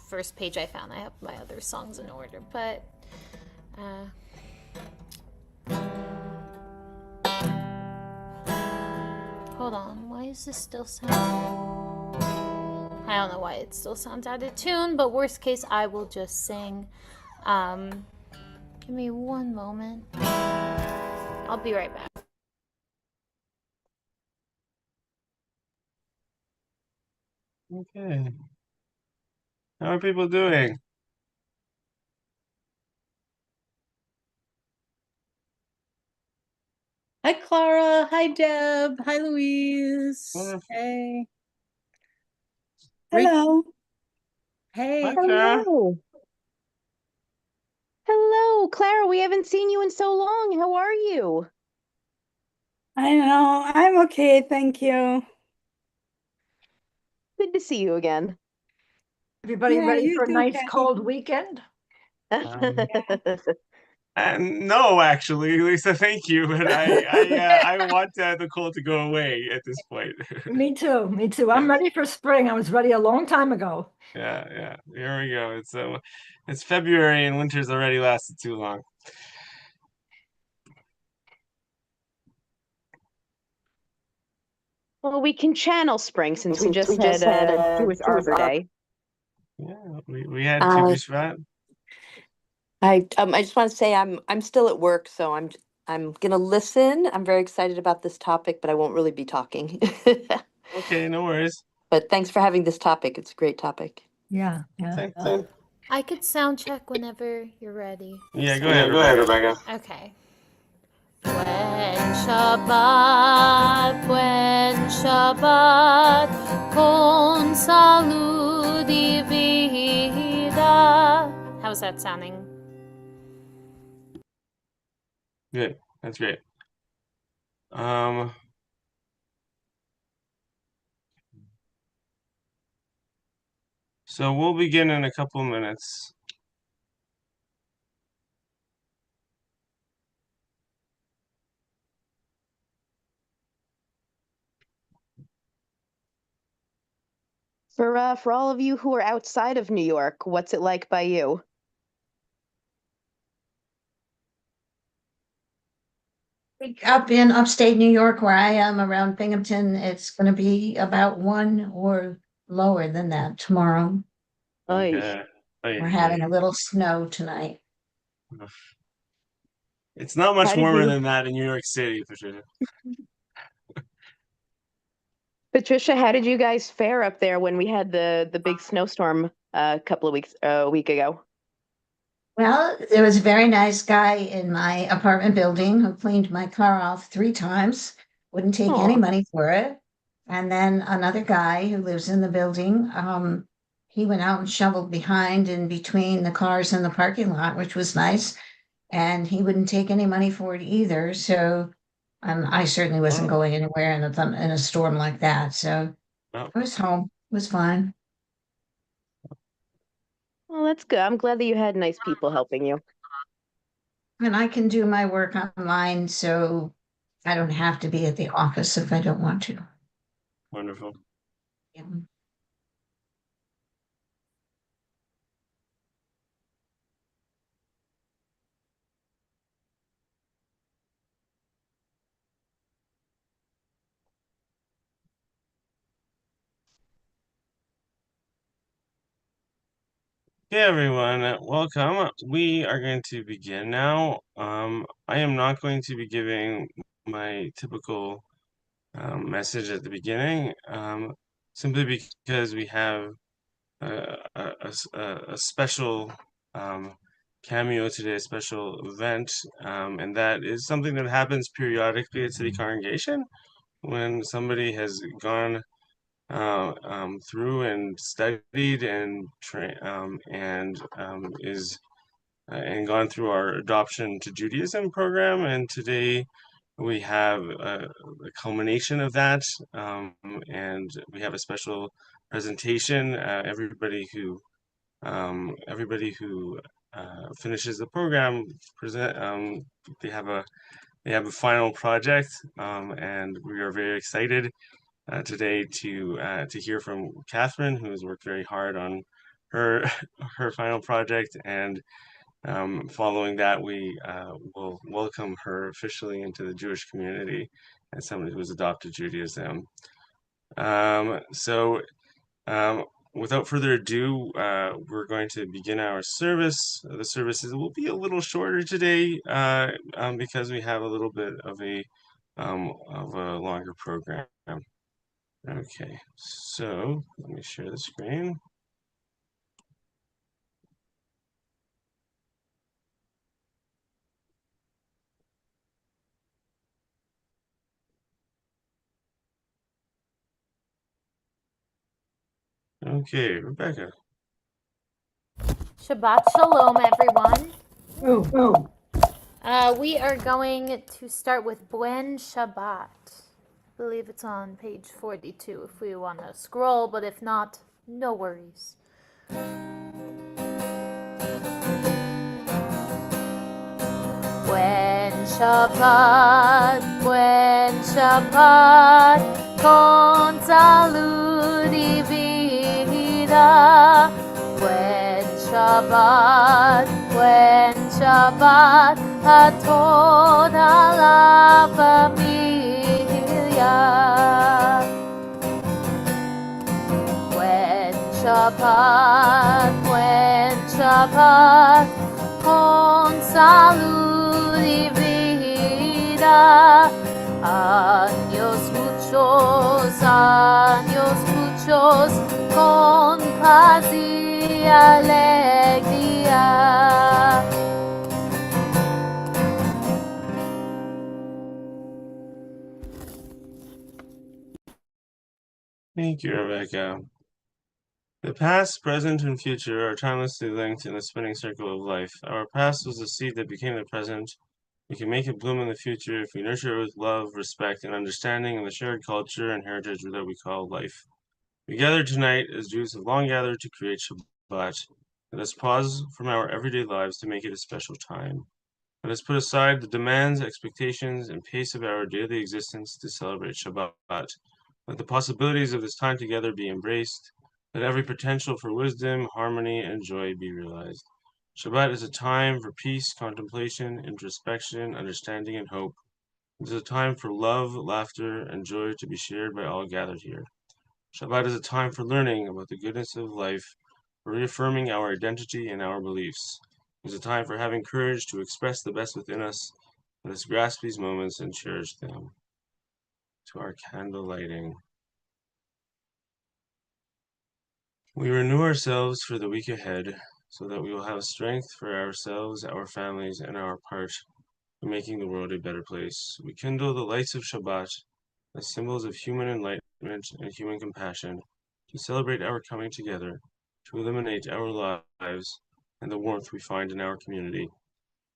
first page I found. I have my other songs in order, but uh, hold on. Why is this still sounding? I don't know why it still sounds out of tune, but worst case, I will just sing. Give me one moment. I'll be right back. Okay. How are people doing? Hi, Clara. Hi, Deb. Hi, Louise. Wonderful. Hey. Hello. Hi, Hey. Clara. Hello. Hello, Clara. We haven't seen you in so long. How are you? I know. I'm okay, thank you. Good to see you again. Everybody Yeah, ready you for a too, nice Kathy. cold weekend? No, actually, Lisa, thank you, but I want the cold to go away at this point. Me too. Me too. I'm ready for spring. I was ready a long time ago. Yeah. Here we go. It's February and winter's already lasted too long. Well, we can channel spring since we just had Jewish Arbor Day. Yeah, we had Tu B'Shvat. I just want to say I'm still at work, so I'm gonna listen. I'm very excited about this topic, but I won't really be talking. Okay, no worries. But thanks for having this topic. It's a great topic. Yeah. Same. I could sound check whenever you're ready. Yeah, go ahead, Rebecca. Okay. Buen Shabbat, con salud y vida. How's that sounding? Good. That's great. Um, so we'll begin in a couple of minutes. For all of you who are outside of New York, what's it like by you? Up in upstate New York where I am around Binghamton, it's going to be about 1 or lower than that tomorrow. Okay. We're having a little snow tonight. It's not much How did warmer you- than that in New York City, Patricia. Patricia, how did you guys fare up there when we had the big snowstorm a week ago? Well, there was a very nice guy in my apartment building who cleaned my car off 3 times, wouldn't take any Aw. money for it. And then another guy who lives in the building, he went out and shoveled behind and between the cars in the parking lot, which was nice. And he wouldn't take any money for it either. So I certainly wasn't Oh, going anywhere in a storm like that. So oh. I was home. It was fine. Well, that's good. I'm glad that you had nice people helping you. And I can do my work online, so I don't have to be at the office if I don't want to. Wonderful. Yeah. Hey everyone, welcome. We are going to begin now. I am not going to be giving my typical message at the beginning, simply because we have a special cameo today, a special event, and that is something that happens periodically at City Congregation when somebody has gone through and studied and is and gone through our adoption to Judaism program. And today we have a culmination of that, and we have a special presentation. Everybody who finishes the program present. They have a final project, and we are very excited today to hear from Catherine, who has worked very hard on her her final project, and following that, we will welcome her officially into the Jewish community as somebody who has adopted Judaism. So, without further ado, we're going to begin our service. The services will be a little shorter today because we have a little bit of a longer program. Okay, so let me share the screen. Okay, Rebecca. Shabbat Shalom, everyone. Oh, We are going to start with Buen Shabbat. I believe it's on page 42 if we want to scroll, but if not, no worries. Buen Shabbat, con salud y vida. Buen Shabbat a toda la familia. Buen Shabbat, con salud y vida. Años muchos, con paz y alegría. Thank you, Rebecca. The past, present, and future are timelessly linked in the spinning circle of life. Our past was the seed that became the present. We can make it bloom in the future if we nurture it with love, respect, and understanding of the shared culture and heritage that we call life. We gather tonight as Jews have long gathered to create Shabbat. Let us pause from our everyday lives to make it a special time. Let us put aside the demands, expectations, and pace of our daily existence to celebrate Shabbat. Let the possibilities of this time together be embraced. Let every potential for wisdom, harmony, and joy be realized. Shabbat is a time for peace, contemplation, introspection, understanding, and hope. It is a time for love, laughter, and joy to be shared by all gathered here. Shabbat is a time for learning about the goodness of life, for reaffirming our identity and our beliefs. It is a time for having courage to express the best within us. Let us grasp these moments and cherish them. To our candle lighting. We renew ourselves for the week ahead so that we will have strength for ourselves, our families, and our part in making the world a better place. We kindle the lights of Shabbat as symbols of human enlightenment and human compassion to celebrate our coming together, to illuminate our lives and the warmth we find in our community.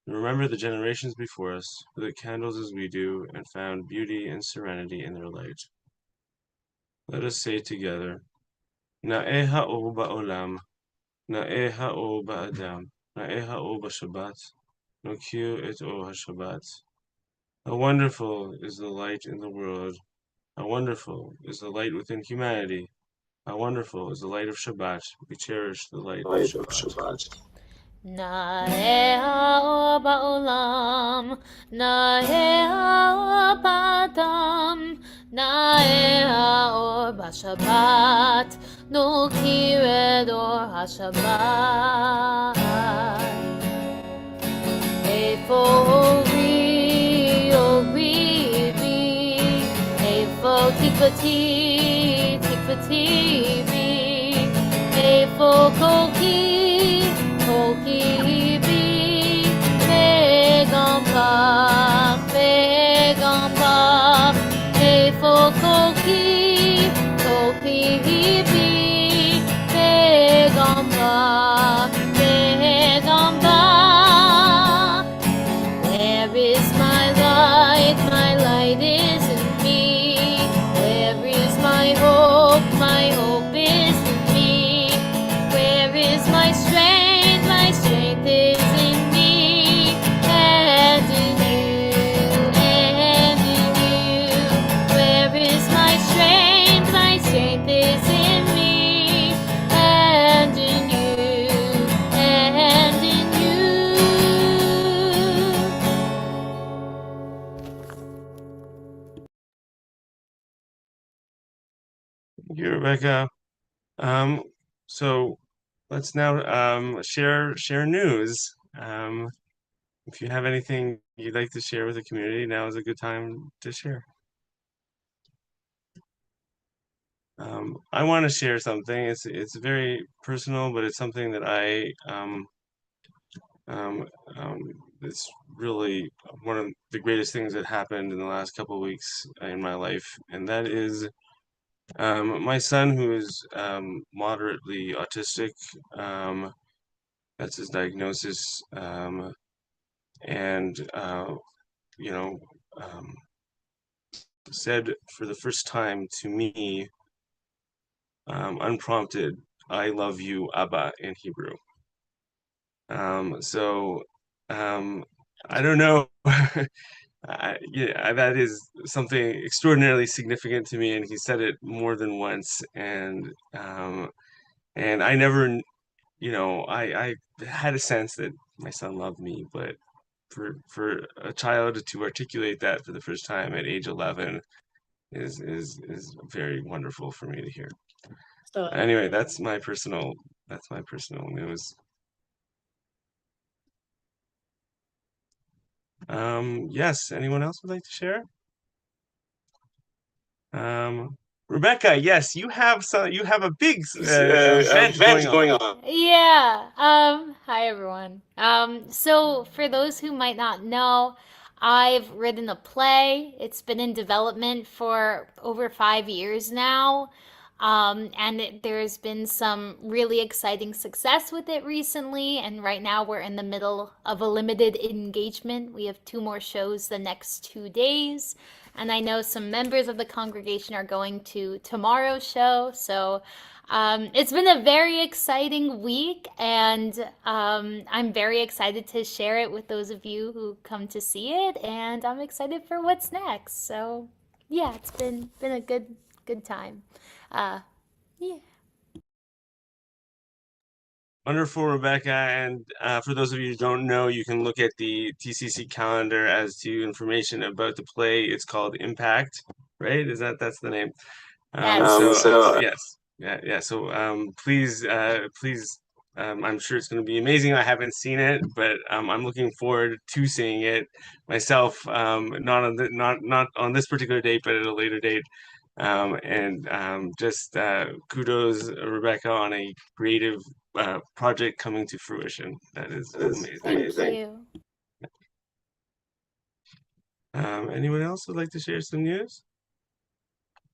We remember the generations before us who lit candles as we do and found beauty and serenity in their light. Let us say together, Na'eh ha'or ba'olam, Na'eh ha'or ba'adam, Na'eh ha'or b'Shabbat, Nokir et or ha'Shabbat. How wonderful is the light in the world. How wonderful is the light within humanity. How wonderful is the light of Shabbat. We cherish the light of Shabbat. Na'eh ha'or ba'olam, Na'eh ha'or ba'adam, Na'eh ha'or b'Shabbat, Nokir et or ha'Shabbat. Eifo ori, Eifo tikvati bi, Eifo koki bi, Pegambach, Eifo koki bi, Pegambach. Where is my light? My light is in me. Where is my hope? My hope is in me. Where is my strength? My strength is in me. And in you, and in you. Where is my strength? My strength is in me. And in you. you, Rebecca. So let's now share news. If you have anything you'd like to share with the community, now is a good time to share. I want to share something. It's very personal, but it's something that it's really one of the greatest things that happened in the last couple of weeks in my life, and that is my son, who is moderately autistic. That's his diagnosis, and you know, said for the first time to me, unprompted, "I love you, Abba," in Hebrew. So I don't know. Yeah, that is something extraordinarily significant to me, and he said it more than once, and I never, I had a sense that my son loved me, but for a child to articulate that for the first time at age 11 is very wonderful for me to hear. So Anyway, that's my personal news. Yes, anyone else would like to share? Rebecca, yes, you have a big event going on. Yeah. Hi everyone. So for those who might not know, I've written a play. It's been in development for over 5 years now. There's been some really exciting success with it recently, and right now we're in the middle of a limited engagement. We have 2 more shows the next 2 days, and I know some members of the congregation are going to tomorrow's show, so it's been a very exciting week, and I'm very excited to share it with those of you who come to see it, and I'm excited for what's next. So, yeah, it's been a good time. Yeah. Wonderful, Rebecca. And for those of you who don't know, you can look at the TCC calendar as to information about the play. It's called Impact, right? That's the name? Yes. Yes, yeah. So please, I'm sure it's going to be amazing. I haven't seen it, but I'm looking forward to seeing it myself. Not on this particular date, but at a later date. Just kudos, Rebecca, on a creative project coming to fruition. That is amazing. Thank you. Anyone else would like to share some news?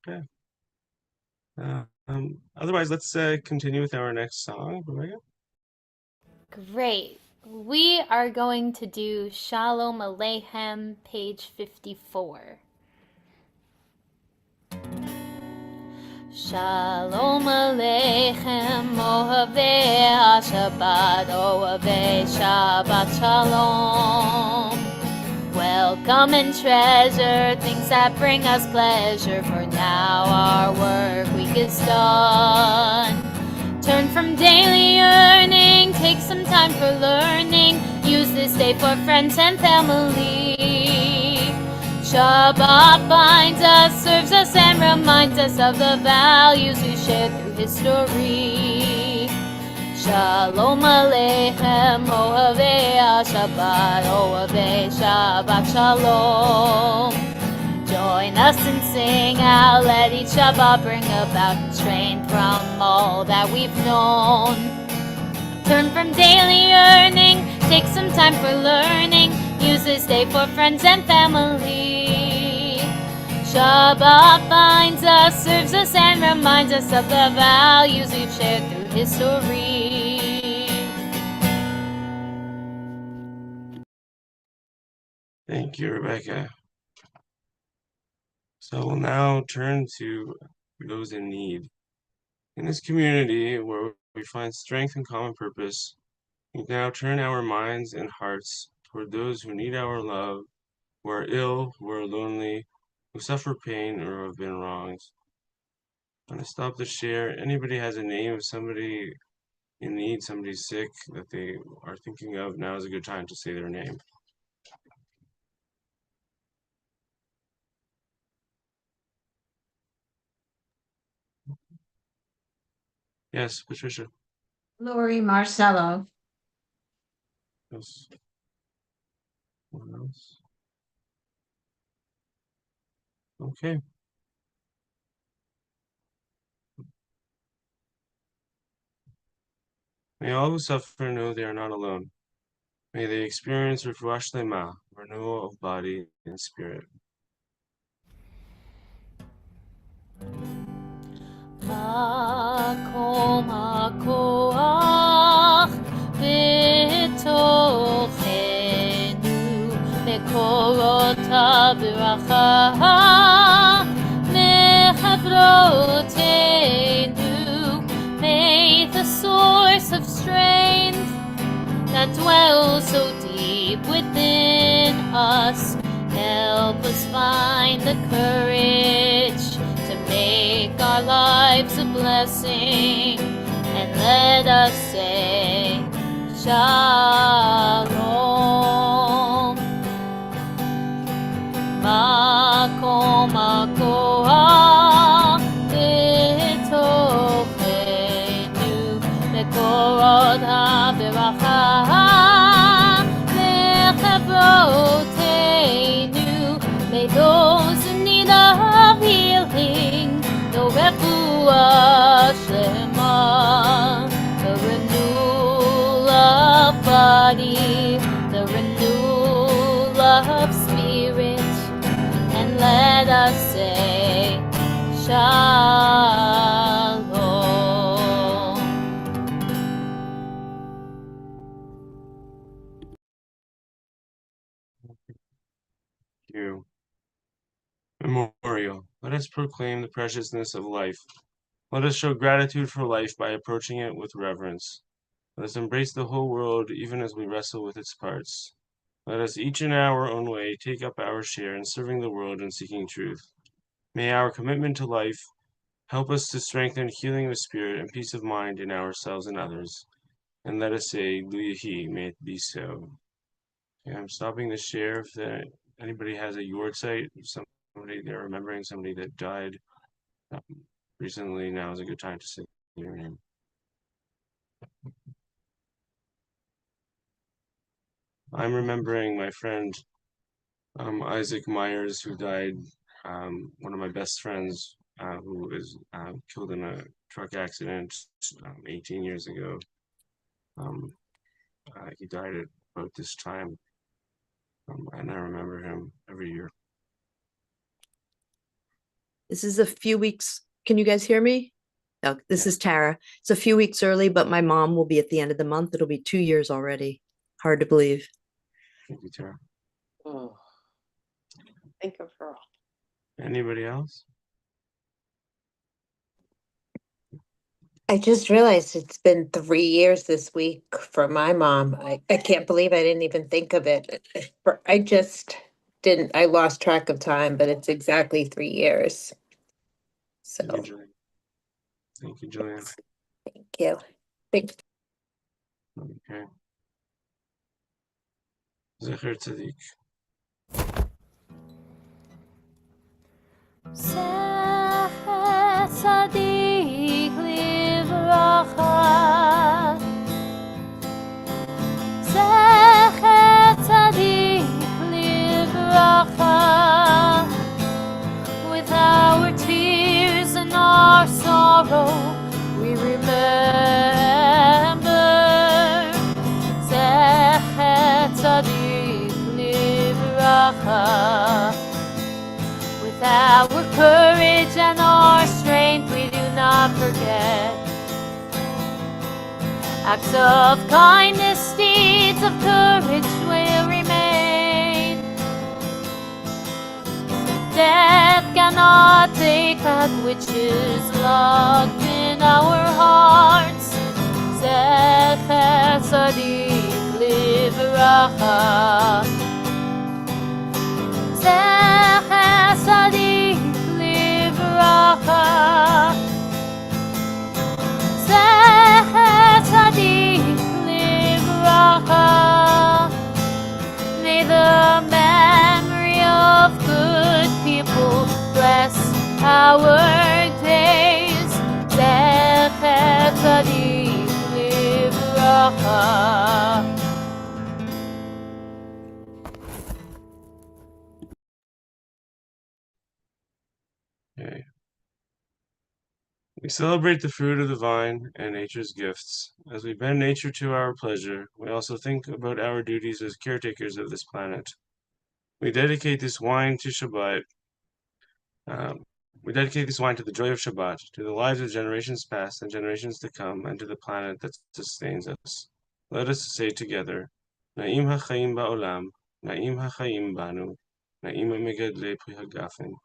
Okay. Otherwise, let's continue with our next song, Rebecca. Great. We are going to do Shalom Aleichem, page 54. Shalom Aleichem, Ohavei HaShabbat, Ohavei Shabbat Shalom. Welcome and treasure things that bring us pleasure, for now our work week is done. Turn from daily earning, take some time for learning, use this day for friends and family. Shabbat binds us, serves us, and reminds us of the values we shared through history. Shalom Aleichem, Ohavei HaShabbat, Ohavei Shabbat Shalom. Join us and sing out, let each Shabbat bring about strength from all that we've known. Turn from daily earning, take some time for learning, use this day for friends and family. Shabbat binds us, serves us, and reminds us of the values we've shared through history. Thank you, Rebecca. So we'll now turn to those in need. In this community where we find strength and common purpose, we now turn our minds and hearts toward those who need our love, who are ill, who are lonely, who suffer pain or have been wronged. I'm going to stop the share. Anybody has a name of somebody in need, somebody sick that they are thinking of, now is a good time to say their name. Yes, Patricia. Lori Marcello. Yes. What else? Okay. May all who suffer know they are not alone. May they experience refuah shlema, renewal of body and spirit. מקום הכוח בתוכנו, מקורות הברכה מחברותינו. May the source of strength that dwells so deep within us help us find the courage to make our lives a blessing, and let us say Shalom. Makom הכוח בתוכנו, מקורות הברכה מחברותינו. May those in need of healing know refuah shlema, the renewal of body, the renewal of spirit, and let us say Shalom. Thank you. Memorial. Let us proclaim the preciousness of life. Let us show gratitude for life by approaching it with reverence. Let us embrace the whole world even as we wrestle with its parts. Let us each in our own way take up our share in serving the world and seeking truth. May our commitment to life help us to strengthen healing of spirit and peace of mind in ourselves and others. And let us say, Lu Yahi, may it be so. Okay, I'm stopping the share. If anybody has a yahrzeit, somebody they're remembering somebody that died recently, now is a good time to say your name. I'm remembering my friend Isaac Myers, who died. One of my best friends, who was killed in a truck accident 18 years ago. He died at about this time, and I remember him every year. This is a few weeks. Can you guys hear me? Oh, this Yeah. is Tara. It's a few weeks early, but my mom will be at the end of the month. It'll be 2 years already. Hard to believe. Thank you, Tara. Oh. Think of her. Anybody else? I just realized it's been 3 years this week for my mom. I can't believe I didn't even think of it. I just didn't, I lost track of time, but it's exactly 3 years. So, Thank you, Julian. Thank you, Julian. thank you. Thank Okay. Zecher Tzadik. Zecher tzadik livracha, Zecher tzadik livracha. With our tears and our sorrow, we remember Zecher tzadik livracha. With our courage and our strength, we do not forget acts of kindness, deeds of courage will remain. Death cannot take that which is locked in our hearts. Zecher tzadik livracha. Zecher tzadik livracha. Zecher tzadik livracha. May the memory of good people bless our days. Zecher tzadik bracha. Okay. We celebrate the fruit of the vine and nature's gifts. As we bend nature to our pleasure, we also think about our duties as caretakers of this planet. We dedicate this wine to Shabbat. We dedicate this wine to the joy of Shabbat, to the lives of generations past and generations to come, and to the planet that sustains us. Let us say together, Na'im ha'chaim ba'olam, Na'im ha'chaim banu, Na'im ha'megadlei pri hagafen.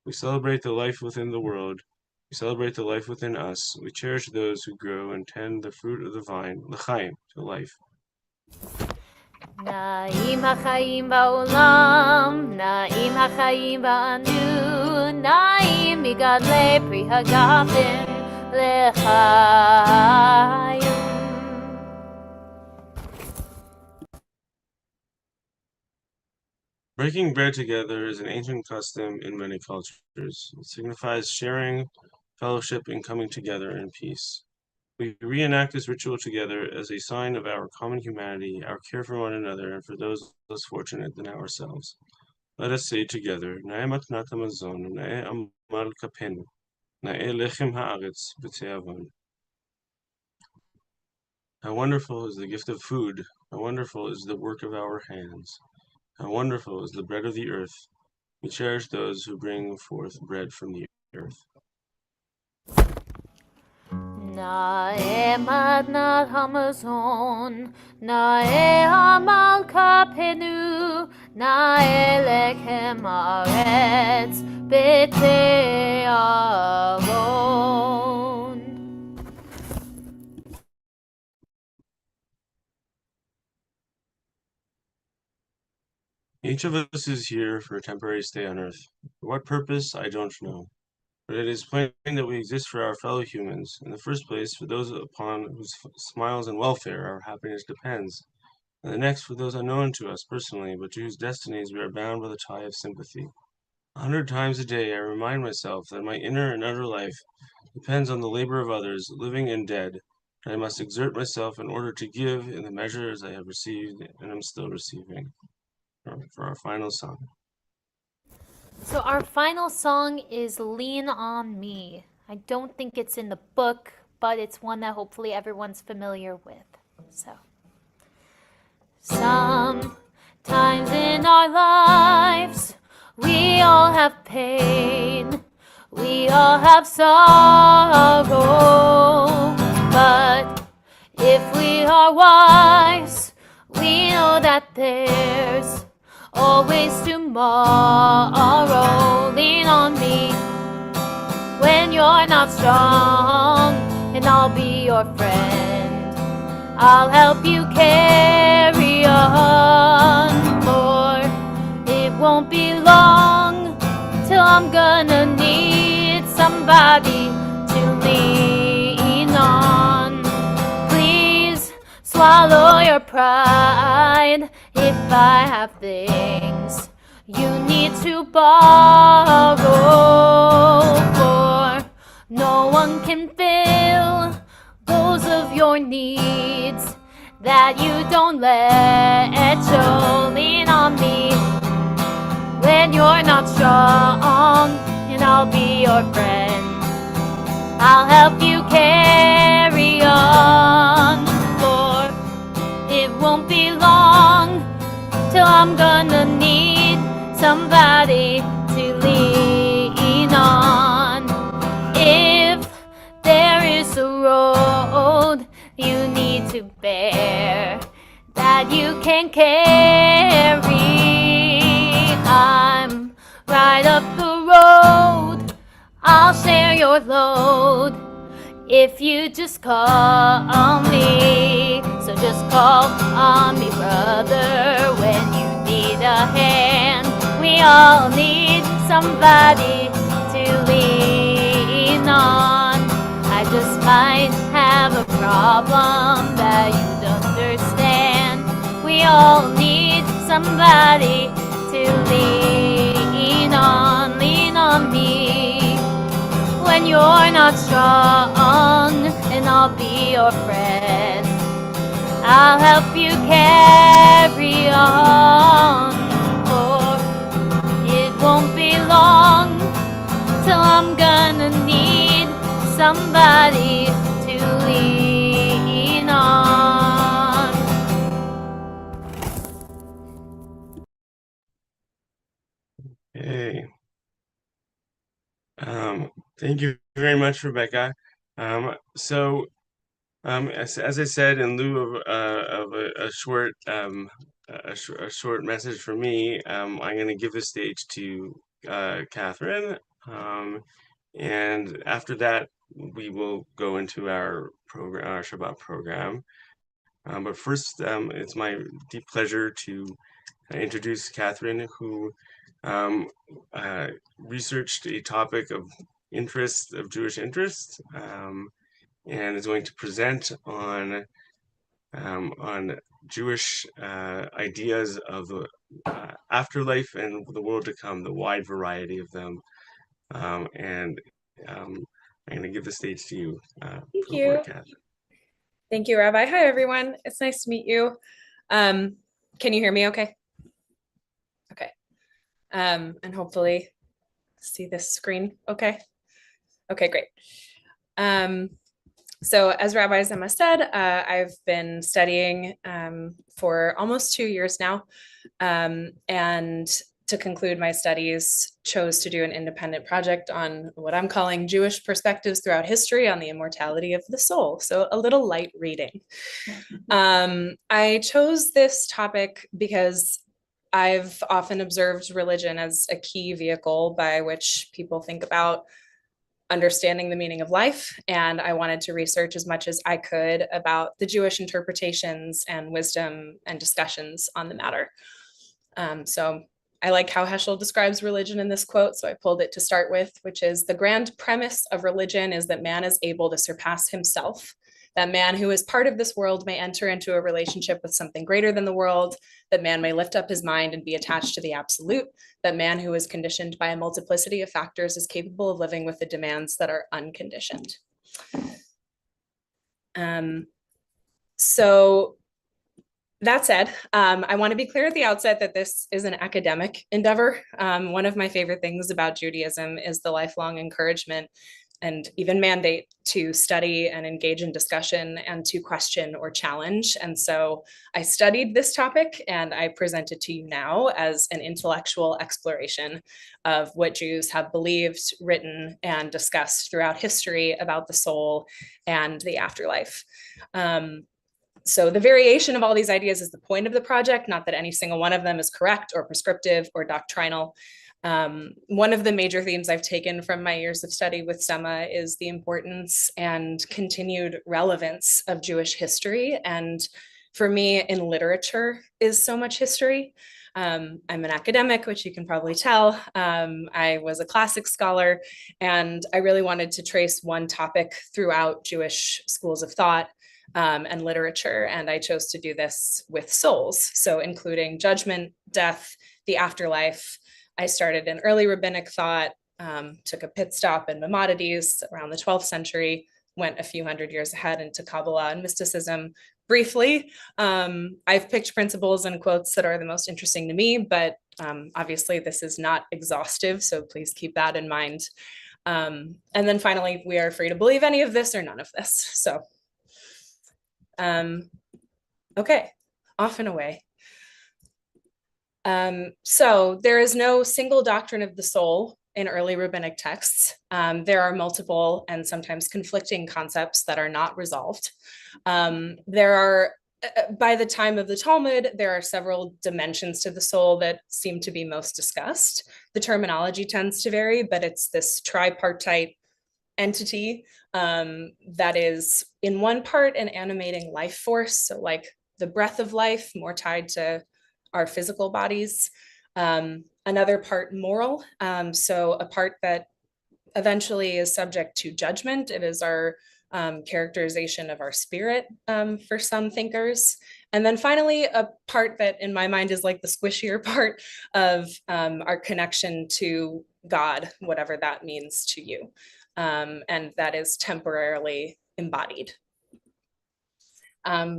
We celebrate the life within the world. We celebrate the life within us. We cherish those who grow and tend the fruit of the vine, l'chaim, to life. Na'im ha'chaim ba'olam, Na'im ha'chaim ba'anu, Na'im migadlei pri hagafen l'chaim. Breaking bread together is an ancient custom in many cultures. It signifies sharing, fellowship, and coming together in peace. We reenact this ritual together as a sign of our common humanity, our care for one another, and for those less fortunate than ourselves. Let us say together, Na'e matnat hamazon, Na'e amal kapenu, Na'e lechem haaretz b'tzeavon. How wonderful is the gift of food! How wonderful is the work of our hands! How wonderful is the bread of the earth! We cherish those who bring forth bread from the earth. Na'e matnat hamazon, Na'e amal kapenu, Na'e lechem haaretz b'te'avon. Each of us is here for a temporary stay on earth. For what purpose, I don't know. But it is plain that we exist for our fellow humans, in the first place for those upon whose smiles and welfare our happiness depends, and the next for those unknown to us personally, but to whose destinies we are bound by the tie of sympathy. 100 times a day I remind myself that my inner and outer life depends on the labor of others, living and dead, and I must exert myself in order to give in the measure as I have received and am still receiving. For our final song. So our final song is Lean on Me. I don't think it's in the book, but it's one that hopefully everyone's familiar with. So, sometimes in our lives, we all have pain, we all have sorrow, but if we are wise, we know that there's always tomorrow. Lean on me when you're not strong, and I'll be your friend. I'll help you carry on, for it won't be long till I'm gonna need somebody to lean on. Please swallow your pride if I have things you need to borrow, for no one can fill those of your needs that you don't let show. Lean on me when you're not strong, and I'll be your friend. I'll help you carry on, for it won't be long till I'm gonna need somebody to lean on. If there is a road you need to bear that you can carry, I'm right up the road. I'll share your load if you just call me. So just call on me, brother, when you need a hand. We all need somebody to lean on. I just might have a problem that you'd understand. We all need somebody to lean on. Lean on me when you're not strong, and I'll be your friend. I'll help you carry on, for it won't be long till I'm gonna need somebody to lean on. Hey. Thank you very much, Rebecca. As I said, in lieu of a short a short message from me, I'm going to give the stage to Catherine, and after that we will go into our program, our Shabbat program. But first, it's my deep pleasure to introduce Catherine, who researched a topic of Jewish interest, and is going to present on Jewish ideas of the afterlife and the world to come, the wide variety of them. I'm going to give the stage to you. Thank for you. Catherine. Thank you, Rabbi. Hi, everyone. It's nice to meet you. Can you hear me okay? Okay. And hopefully see this screen okay? Okay, great. So as Rabbi Zema said, I've been studying for almost 2 years now, and to conclude my studies, chose to do an independent project on what I'm calling Jewish perspectives throughout history on the immortality of the soul. So a little light reading. I chose this topic because I've often observed religion as a key vehicle by which people think about understanding the meaning of life, and I wanted to research as much as I could about the Jewish interpretations and wisdom and discussions on the matter. So I like how Heschel describes religion in this quote, so I pulled it to start with, which is: the grand premise of religion is that man is able to surpass himself, that man who is part of this world may enter into a relationship with something greater than the world, that man may lift up his mind and be attached to the absolute, that man who is conditioned by a multiplicity of factors is capable of living with the demands that are unconditioned. So that said, I want to be clear at the outset that this is an academic endeavor. One of my favorite things about Judaism is the lifelong encouragement and even mandate to study and engage in discussion and to question or challenge. And so I studied this topic and I present it to you now as an intellectual exploration of what Jews have believed, written, and discussed throughout history about the soul and the afterlife. So the variation of all these ideas is the point of the project, not that any single one of them is correct or prescriptive or doctrinal. One of the major themes I've taken from my years of study with Sema is the importance and continued relevance of Jewish history. And for me, in literature is so much history. I'm an academic, which you can probably tell. I was a classics scholar, and I really wanted to trace one topic throughout Jewish schools of thought and literature. And I chose to do this with souls. So including judgment, death, the afterlife. I started in early rabbinic thought, took a pit stop in Maimonides around the 12th century, went a few hundred years ahead into Kabbalah and mysticism. Briefly, I've picked principles and quotes that are the most interesting to me, but obviously this is not exhaustive, so please keep that in mind. And then finally, we are free to believe any of this or none of this. So, okay, off and away. So there is no single doctrine of the soul in early rabbinic texts. There are multiple and sometimes conflicting concepts that are not resolved. There are, by the time of the Talmud, there are several dimensions to the soul that seem to be most discussed. The terminology tends to vary, but it's this tripartite entity that is in one part an animating life force, so like the breath of life, more tied to our physical bodies. Another part moral, so a part that eventually is subject to judgment. It is our characterization of our spirit for some thinkers. And then finally, a part that in my mind is like the squishier part of our connection to God, whatever that means to you. And that is temporarily embodied.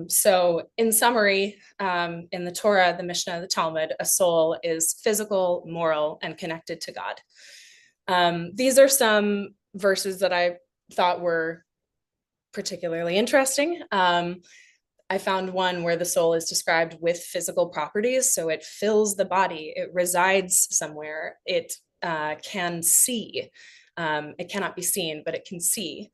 So in summary, in the Torah, the Mishnah, the Talmud, a soul is physical, moral, and connected to God. These are some verses that I thought were particularly interesting. I found one where the soul is described with physical properties. So it fills the body, it resides somewhere, it can see. It cannot be seen, but it can see.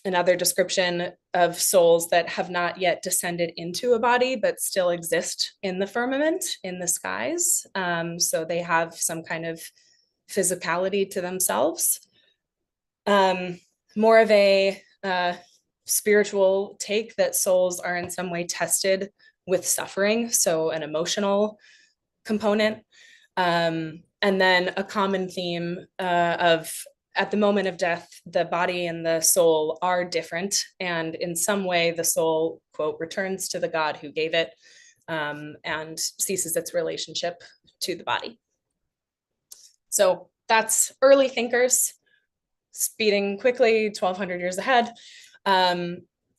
Another description of souls that have not yet descended into a body, but still exist in the firmament, in the skies. So they have some kind of physicality to themselves. More of a spiritual take that souls are in some way tested with suffering, so an emotional component. And then a common theme of at the moment of death, the body and the soul are different. And in some way, the soul, quote, returns to the God who gave it and ceases its relationship to the body. So that's early thinkers, speeding quickly, 1200 years ahead.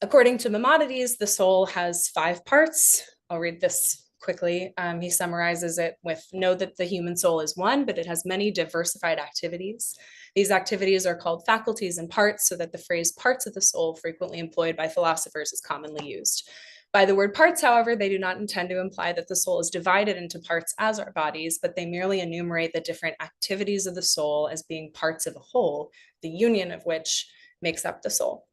According to Maimonides, the soul has 5 parts. I'll read this quickly. He summarizes it with, know that the human soul is one, but it has many diversified activities. These activities are called faculties and parts, so that the phrase parts of the soul, frequently employed by philosophers, is commonly used. By the word parts, however, they do not intend to imply that the soul is divided into parts as our bodies, but they merely enumerate the different activities of the soul as being parts of a whole, the union of which makes up the soul.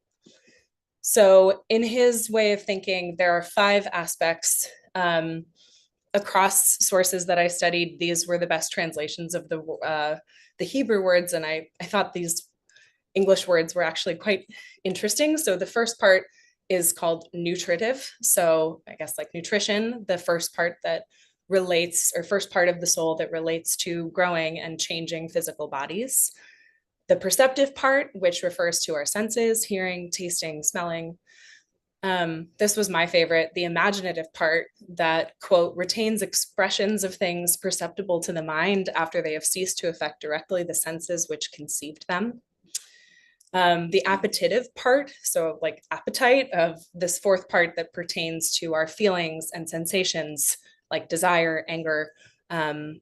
So in his way of thinking, there are 5 aspects. Across sources that I studied, these were the best translations of the Hebrew words, and I thought these English words were actually quite interesting. So the first part is called nutritive. So I guess like nutrition, the first part that relates, or first part of the soul that relates to growing and changing physical bodies. The perceptive part, which refers to our senses, hearing, tasting, smelling. This was my favorite, the imaginative part that, quote, retains expressions of things perceptible to the mind after they have ceased to affect directly the senses which conceived them. The appetitive part, so like appetite, of this 4th part that pertains to our feelings and sensations like desire, anger, and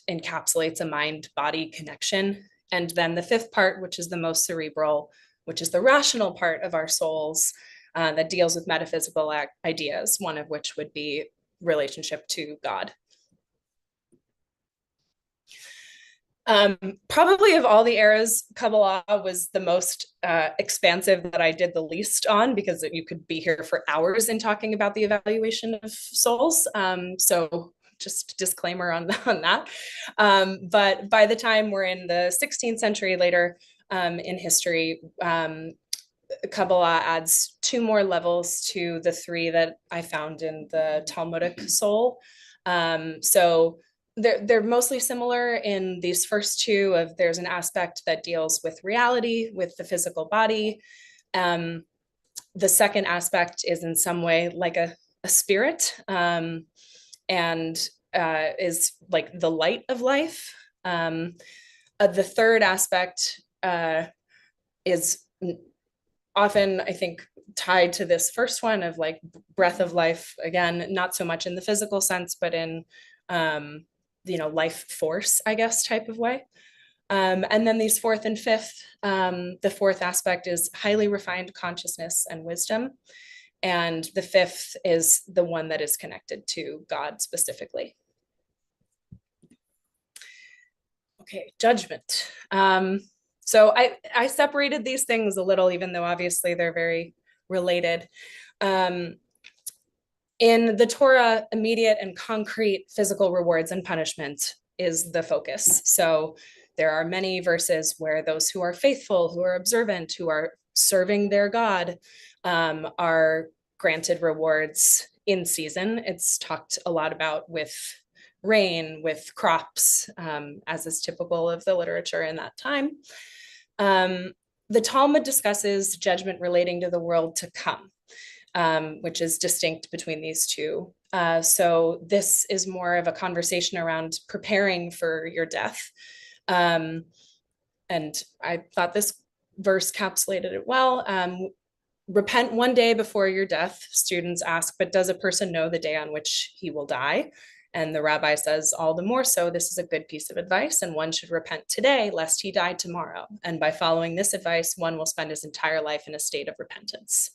encapsulates a mind-body connection. And then the 5th part, which is the most cerebral, which is the rational part of our souls, that deals with metaphysical ideas, one of which would be relationship to God. Probably of all the eras, Kabbalah was the most expansive that I did the least on, because you could be here for hours in talking about the evaluation of souls. So just disclaimer on that. But by the time we're in the 16th century, later in history, Kabbalah adds 2 more levels to the 3 that I found in the Talmudic soul. So they're mostly similar in these first 2 of there's an aspect that deals with reality, with the physical body. The second aspect is in some way like a spirit, and is like the light of life. The third aspect is often, I think, tied to this first one of like breath of life, again, not so much in the physical sense, but in, life force, I guess, type of way. And then these 4th and 5th, the 4th aspect is highly refined consciousness and wisdom. And the 5th is the one that is connected to God specifically. Okay, judgment. So I separated these things a little, even though obviously they're very related. In the Torah, immediate and concrete physical rewards and punishment is the focus. So there are many verses where those who are faithful, who are observant, who are serving their God, are granted rewards in season. It's talked a lot about with rain, with crops, as is typical of the literature in that time. The Talmud discusses judgment relating to the world to come, which is distinct between these 2. So this is more of a conversation around preparing for your death. And I thought this verse capsulated it well. repent one day before your death. Students ask, but does a person know the day on which he will die? And the rabbi says, all the more so, this is a good piece of advice, and one should repent today lest he die tomorrow. And by following this advice, one will spend his entire life in a state of repentance.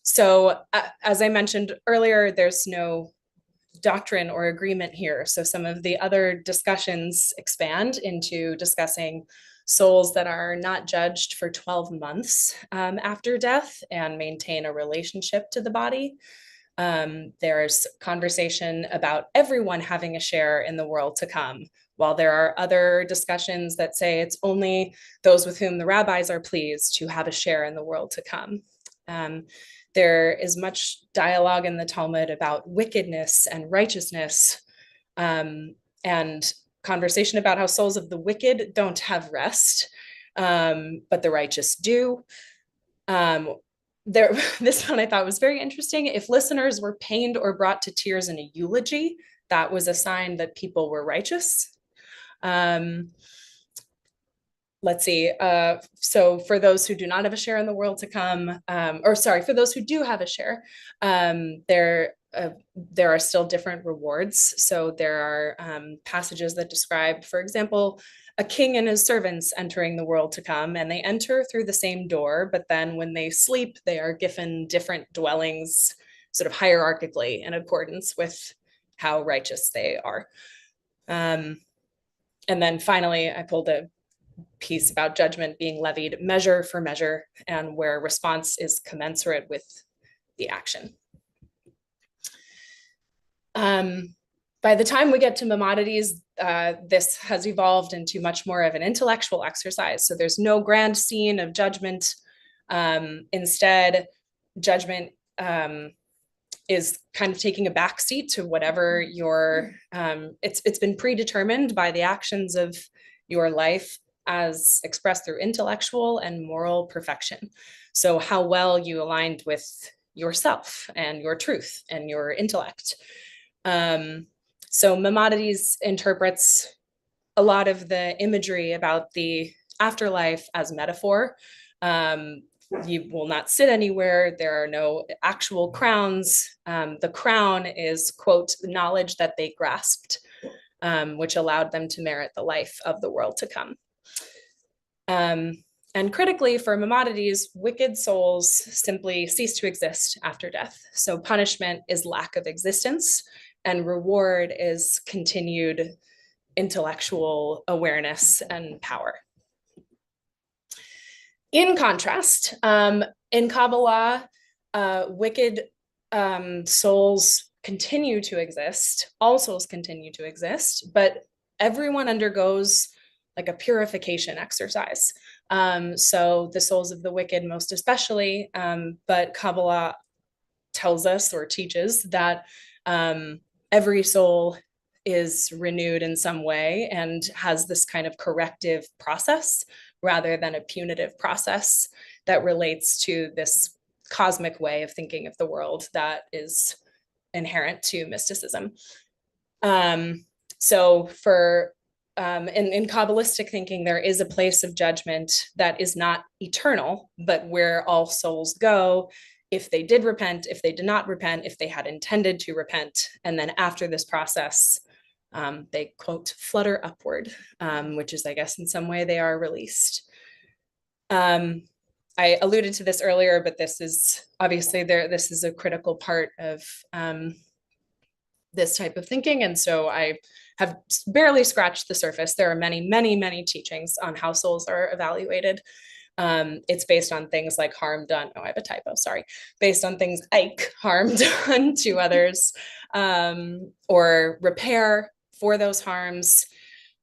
So as I mentioned earlier, there's no doctrine or agreement here. So some of the other discussions expand into discussing souls that are not judged for 12 months after death and maintain a relationship to the body. There's conversation about everyone having a share in the world to come, while there are other discussions that say it's only those with whom the rabbis are pleased to have a share in the world to come. There is much dialogue in the Talmud about wickedness and righteousness, and conversation about how souls of the wicked don't have rest, but the righteous do. This one I thought was very interesting. If listeners were pained or brought to tears in a eulogy, that was a sign that people were righteous. Let's see. So for those who do not have a share in the world to come, for those who do have a share, there are still different rewards. So there are passages that describe, for example, a king and his servants entering the world to come, and they enter through the same door, but then when they sleep, they are given different dwellings, sort of hierarchically in accordance with how righteous they are. And then finally, I pulled a piece about judgment being levied measure for measure, and where response is commensurate with the action. By the time we get to Maimonides, this has evolved into much more of an intellectual exercise. So there's no grand scene of judgment. Instead, judgment is kind of taking a backseat to whatever your, it's been predetermined by the actions of your life as expressed through intellectual and moral perfection. So how well you aligned with yourself and your truth and your intellect. So Maimonides interprets a lot of the imagery about the afterlife as metaphor. You will not sit anywhere. There are no actual crowns. The crown is, quote, the knowledge that they grasped, which allowed them to merit the life of the world to come. And critically, for Maimonides, wicked souls simply cease to exist after death. So punishment is lack of existence, and reward is continued intellectual awareness and power. In contrast, in Kabbalah, wicked souls continue to exist, all souls continue to exist, but everyone undergoes like a purification exercise. So the souls of the wicked most especially, but Kabbalah tells us or teaches that every soul is renewed in some way and has this kind of corrective process rather than a punitive process that relates to this cosmic way of thinking of the world that is inherent to mysticism. So for in Kabbalistic thinking, there is a place of judgment that is not eternal, but where all souls go if they did repent, if they did not repent, if they had intended to repent. And then after this process, they, quote, flutter upward, which is, I guess, in some way they are released. I alluded to this earlier, but this is obviously this is a critical part of this type of thinking. And so I have barely scratched the surface. There are many, many, many teachings on how souls are evaluated. It's based on things like harm done. Oh, I have a typo, sorry. Based on things like harm done to others, or repair for those harms,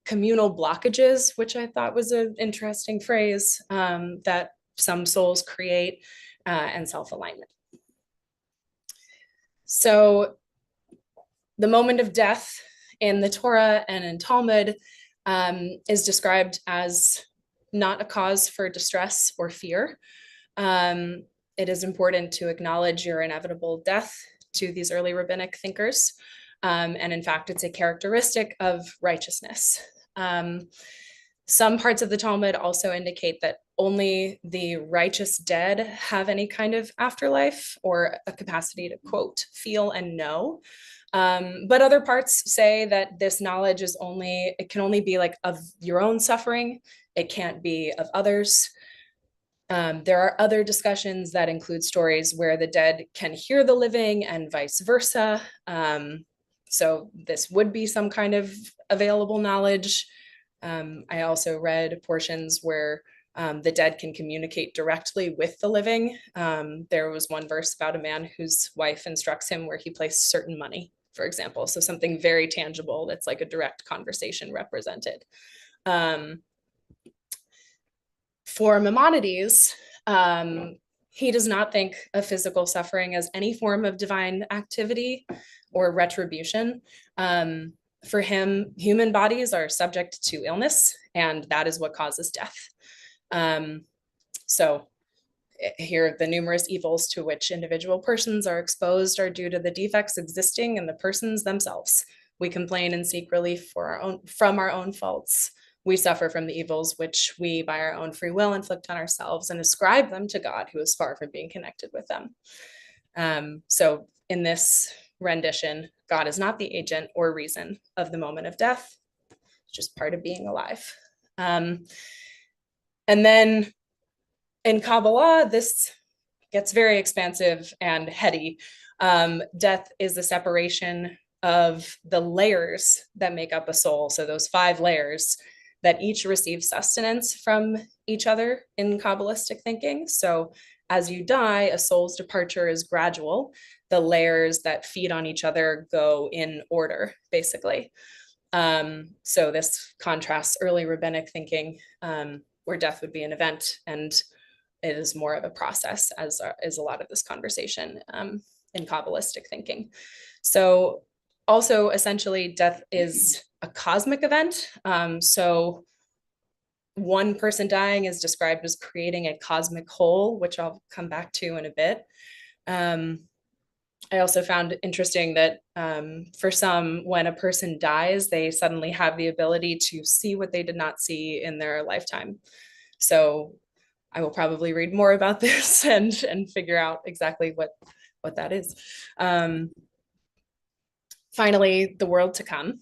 communal blockages, which I thought was an interesting phrase, that some souls create, and self-alignment. So the moment of death in the Torah and in Talmud is described as not a cause for distress or fear. It is important to acknowledge your inevitable death to these early rabbinic thinkers. And in fact, it's a characteristic of righteousness. Some parts of the Talmud also indicate that only the righteous dead have any kind of afterlife or a capacity to, quote, feel and know. But other parts say that this knowledge is it can only be like of your own suffering. It can't be of others. There are other discussions that include stories where the dead can hear the living and vice versa. So this would be some kind of available knowledge. I also read portions where the dead can communicate directly with the living. There was one verse about a man whose wife instructs him where he placed certain money, for example. So something very tangible that's like a direct conversation represented. For Maimonides, he does not think of physical suffering as any form of divine activity or retribution. For him, human bodies are subject to illness, and that is what causes death. So here, the numerous evils to which individual persons are exposed are due to the defects existing in the persons themselves. We complain and seek relief from our own faults. We suffer from the evils which we, by our own free will, inflict on ourselves and ascribe them to God, who is far from being connected with them. So in this rendition, God is not the agent or reason of the moment of death. It's just part of being alive. And then in Kabbalah, this gets very expansive and heady. Death is the separation of the layers that make up a soul. So those 5 layers that each receive sustenance from each other in Kabbalistic thinking. So as you die, a soul's departure is gradual. The layers that feed on each other go in order, basically. So this contrasts early rabbinic thinking, where death would be an event, and it is more of a process, as is a lot of this conversation in Kabbalistic thinking. So also, essentially, death is a cosmic event. So one person dying is described as creating a cosmic whole, which I'll come back to in a bit. I also found interesting that for some, when a person dies, they suddenly have the ability to see what they did not see in their lifetime. So I will probably read more about this and figure out exactly what that is. Finally, the world to come.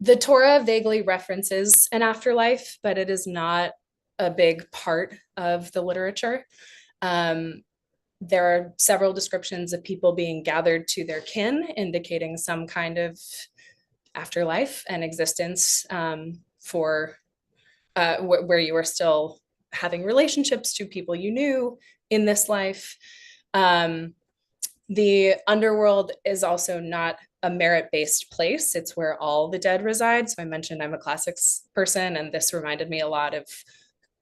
The Torah vaguely references an afterlife, but it is not a big part of the literature. There are several descriptions of people being gathered to their kin, indicating some kind of afterlife and existence for where you are still having relationships to people you knew in this life. The underworld is also not a merit-based place. It's where all the dead reside. So I mentioned I'm a classics person, and this reminded me a lot of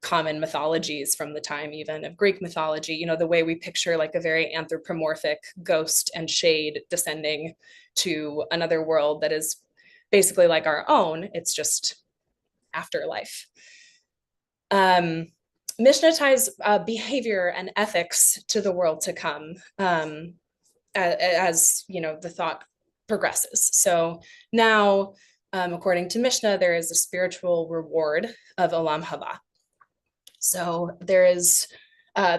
common mythologies from the time even of Greek mythology, you know, the way we picture like a very anthropomorphic ghost and shade descending to another world that is basically like our own. It's just afterlife. Mishnah ties behavior and ethics to the world to come as you know, the thought progresses. So now, according to Mishnah, there is a spiritual reward of Olam Haba. So there is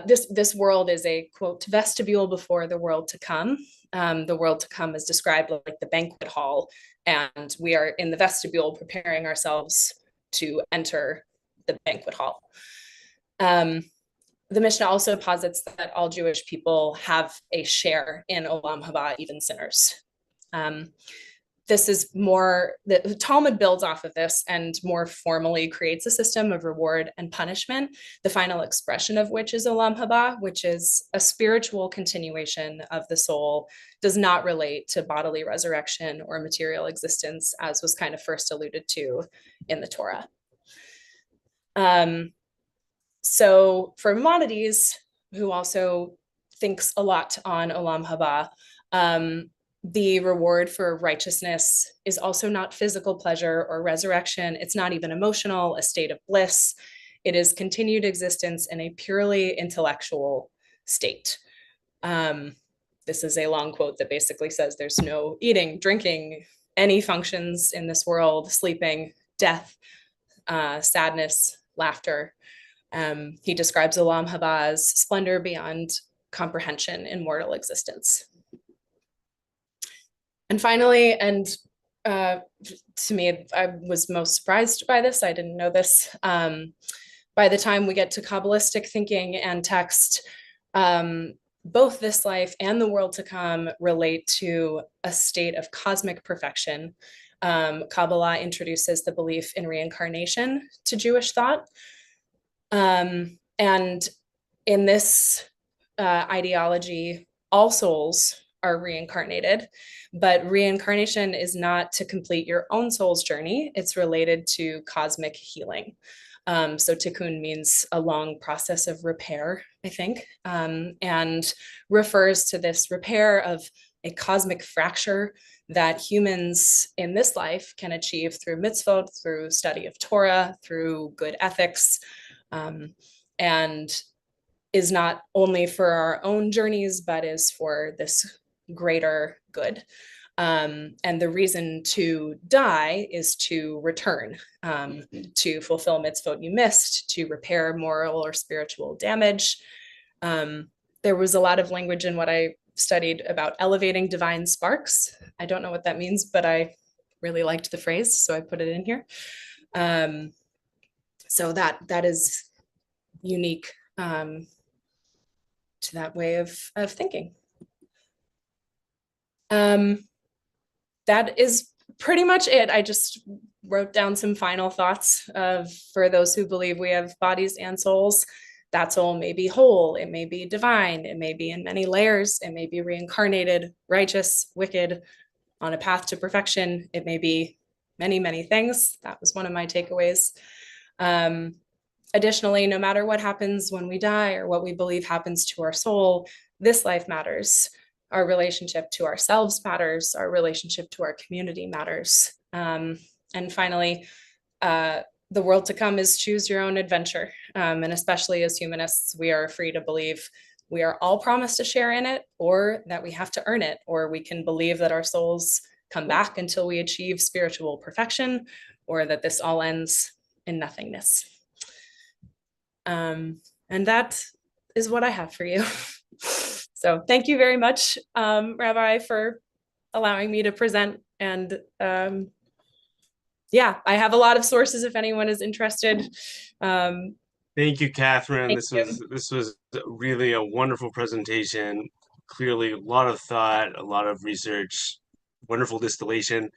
this world is a, quote, vestibule before the world to come. The world to come is described like the banquet hall, and we are in the vestibule preparing ourselves to enter the banquet hall. The Mishnah also posits that all Jewish people have a share in Olam Haba, even sinners. This is more, the Talmud builds off of this and more formally creates a system of reward and punishment, the final expression of which is Olam Haba, which is a spiritual continuation of the soul, does not relate to bodily resurrection or material existence, as was kind of first alluded to in the Torah. So for Maimonides, who also thinks a lot on Olam Haba, the reward for righteousness is also not physical pleasure or resurrection. It's not even emotional, a state of bliss. It is continued existence in a purely intellectual state. This is a long quote that basically says there's no eating, drinking, any functions in this world, sleeping, death, sadness, laughter. He describes Olam Haba as splendor beyond comprehension in mortal existence. And finally, and to me, I was most surprised by this. I didn't know this. By the time we get to Kabbalistic thinking and text, both this life and the world to come relate to a state of cosmic perfection. Kabbalah introduces the belief in reincarnation to Jewish thought. And in this ideology, all souls are reincarnated, but reincarnation is not to complete your own soul's journey. It's related to cosmic healing. So tikkun means a long process of repair, I think, and refers to this repair of a cosmic fracture that humans in this life can achieve through mitzvot, through study of Torah, through good ethics, and is not only for our own journeys, but is for this greater good. And the reason to die is to return, to fulfill mitzvot you missed, to repair moral or spiritual damage. There was a lot of language in what I studied about elevating divine sparks. I don't know what that means, but I really liked the phrase, so I put it in here. So that is unique to that way of thinking. That is pretty much it. I just wrote down some final thoughts for those who believe we have bodies and souls. That soul may be whole, it may be divine, it may be in many layers, it may be reincarnated, righteous, wicked, on a path to perfection. It may be many, many things. That was one of my takeaways. Additionally, no matter what happens when we die or what we believe happens to our soul, this life matters. Our relationship to ourselves matters. Our relationship to our community matters. And finally, the world to come is choose your own adventure. And especially as humanists, we are free to believe we are all promised a share in it, or that we have to earn it, or we can believe that our souls come back until we achieve spiritual perfection, or that this all ends in nothingness. And that is what I have for you. So thank you very much, Rabbi, for allowing me to present. And yeah, I have a lot of sources if anyone is interested. Thank you, Catherine. Thank This was really a wonderful presentation. Clearly, a lot of thought, a lot of research, wonderful distillation.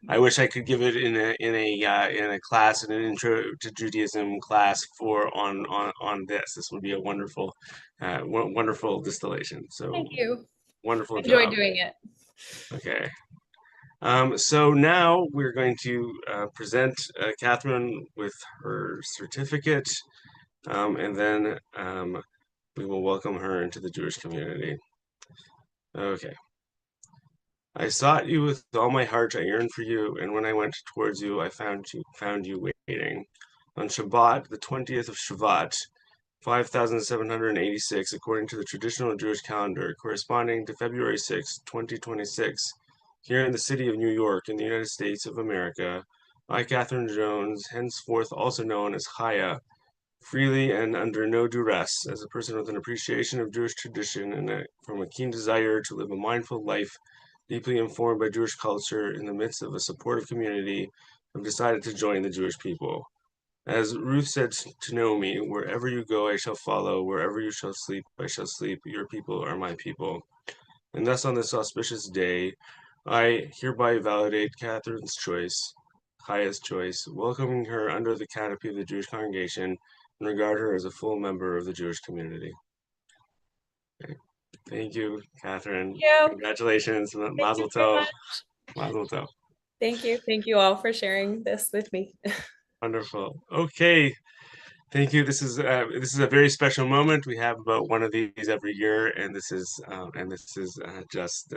I wish I could give it in a class, in an intro to Judaism class on this. This would be a wonderful, wonderful distillation. So Thank you. Wonderful Enjoy job. doing it. Okay. So now we're going to present Catherine with her certificate, and then we will welcome her into the Jewish community. Okay. I sought you with all my heart, I yearned for you, and when I went towards you, I found you waiting. On Shabbat, the 20th of Shvat, 5786, according to the traditional Jewish calendar, corresponding to February 6, 2026, here in the city of New York, in the United States of America, I, Catherine Jones, henceforth also known as Chaya, freely and under no duress, as a person with an appreciation of Jewish tradition and from a keen desire to live a mindful life, deeply informed by Jewish culture in the midst of a supportive community, have decided to join the Jewish people. As Ruth said to Naomi, wherever you go, I shall follow. Wherever you shall sleep, I shall sleep. Your people are my people. And thus on this auspicious day, I hereby validate Catherine's choice, Chaya's choice, welcoming her under the canopy of the Jewish congregation and regard her as a full member of the Jewish community. Okay. Thank you, Catherine. Thank you. Congratulations. Thank Mazel you very tov. much. Mazel tov. Thank you. Thank you all for sharing this with me. Wonderful. Okay. Thank you. This is a very special moment. We have about one of these every year, and this is just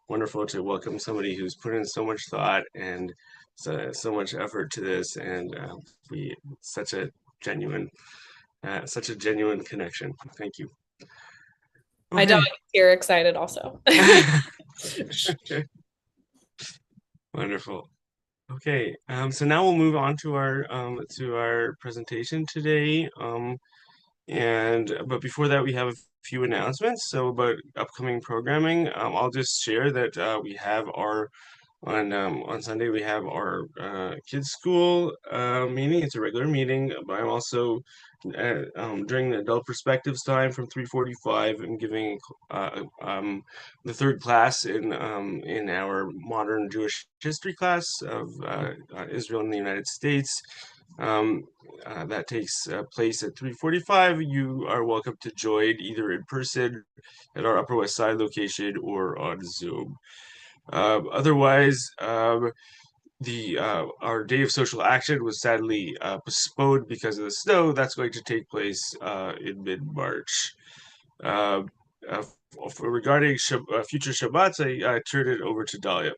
wonderful to welcome somebody who's put in so much thought and so much effort to this, and such a genuine connection. Thank you. My dog is here excited also. Wonderful. Okay, so now we'll move on to our presentation today. But before that, we have a few announcements. So about upcoming programming, I'll just share that we have our on Sunday we have our kids school meeting. It's a regular meeting, but I'm also during the adult perspectives time from 3:45. I'm giving the third class in our modern Jewish history class of Israel and the United States. That takes place at 3:45. You are welcome to join either in person at our Upper West Side location or on Zoom. Otherwise, our day of social action was sadly postponed because of the snow. That's going to take place in mid-March. Uh, Regarding future Shabbats, I turn it over to Dahlia.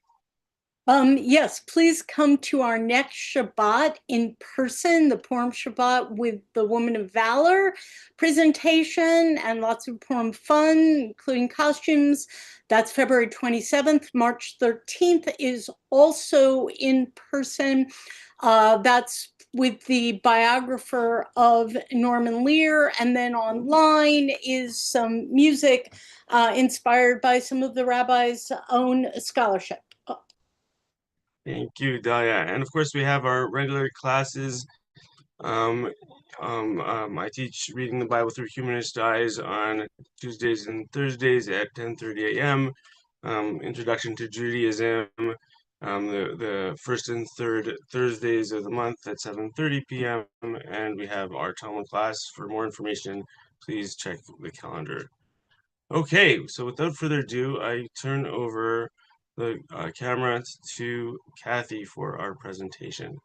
Yes, please come to our next Shabbat in person, the Purim Shabbat with the Woman of Valor presentation and lots of Purim fun, including costumes. That's February 27th. March 13th is also in person. That's with the biographer of Norman Lear, and then online is some music inspired by some of the rabbi's own scholarship. Thank you, Dahlia. And of course, we have our regular classes. I teach reading the Bible through humanist eyes on Tuesdays and Thursdays at 10:30 a.m. Introduction to Judaism, the first and third Thursdays of the month at 7:30 p.m. And we have our Talmud class. For more information, please check the calendar. Okay, so without further ado, I turn over the camera to Kathy for our presentation.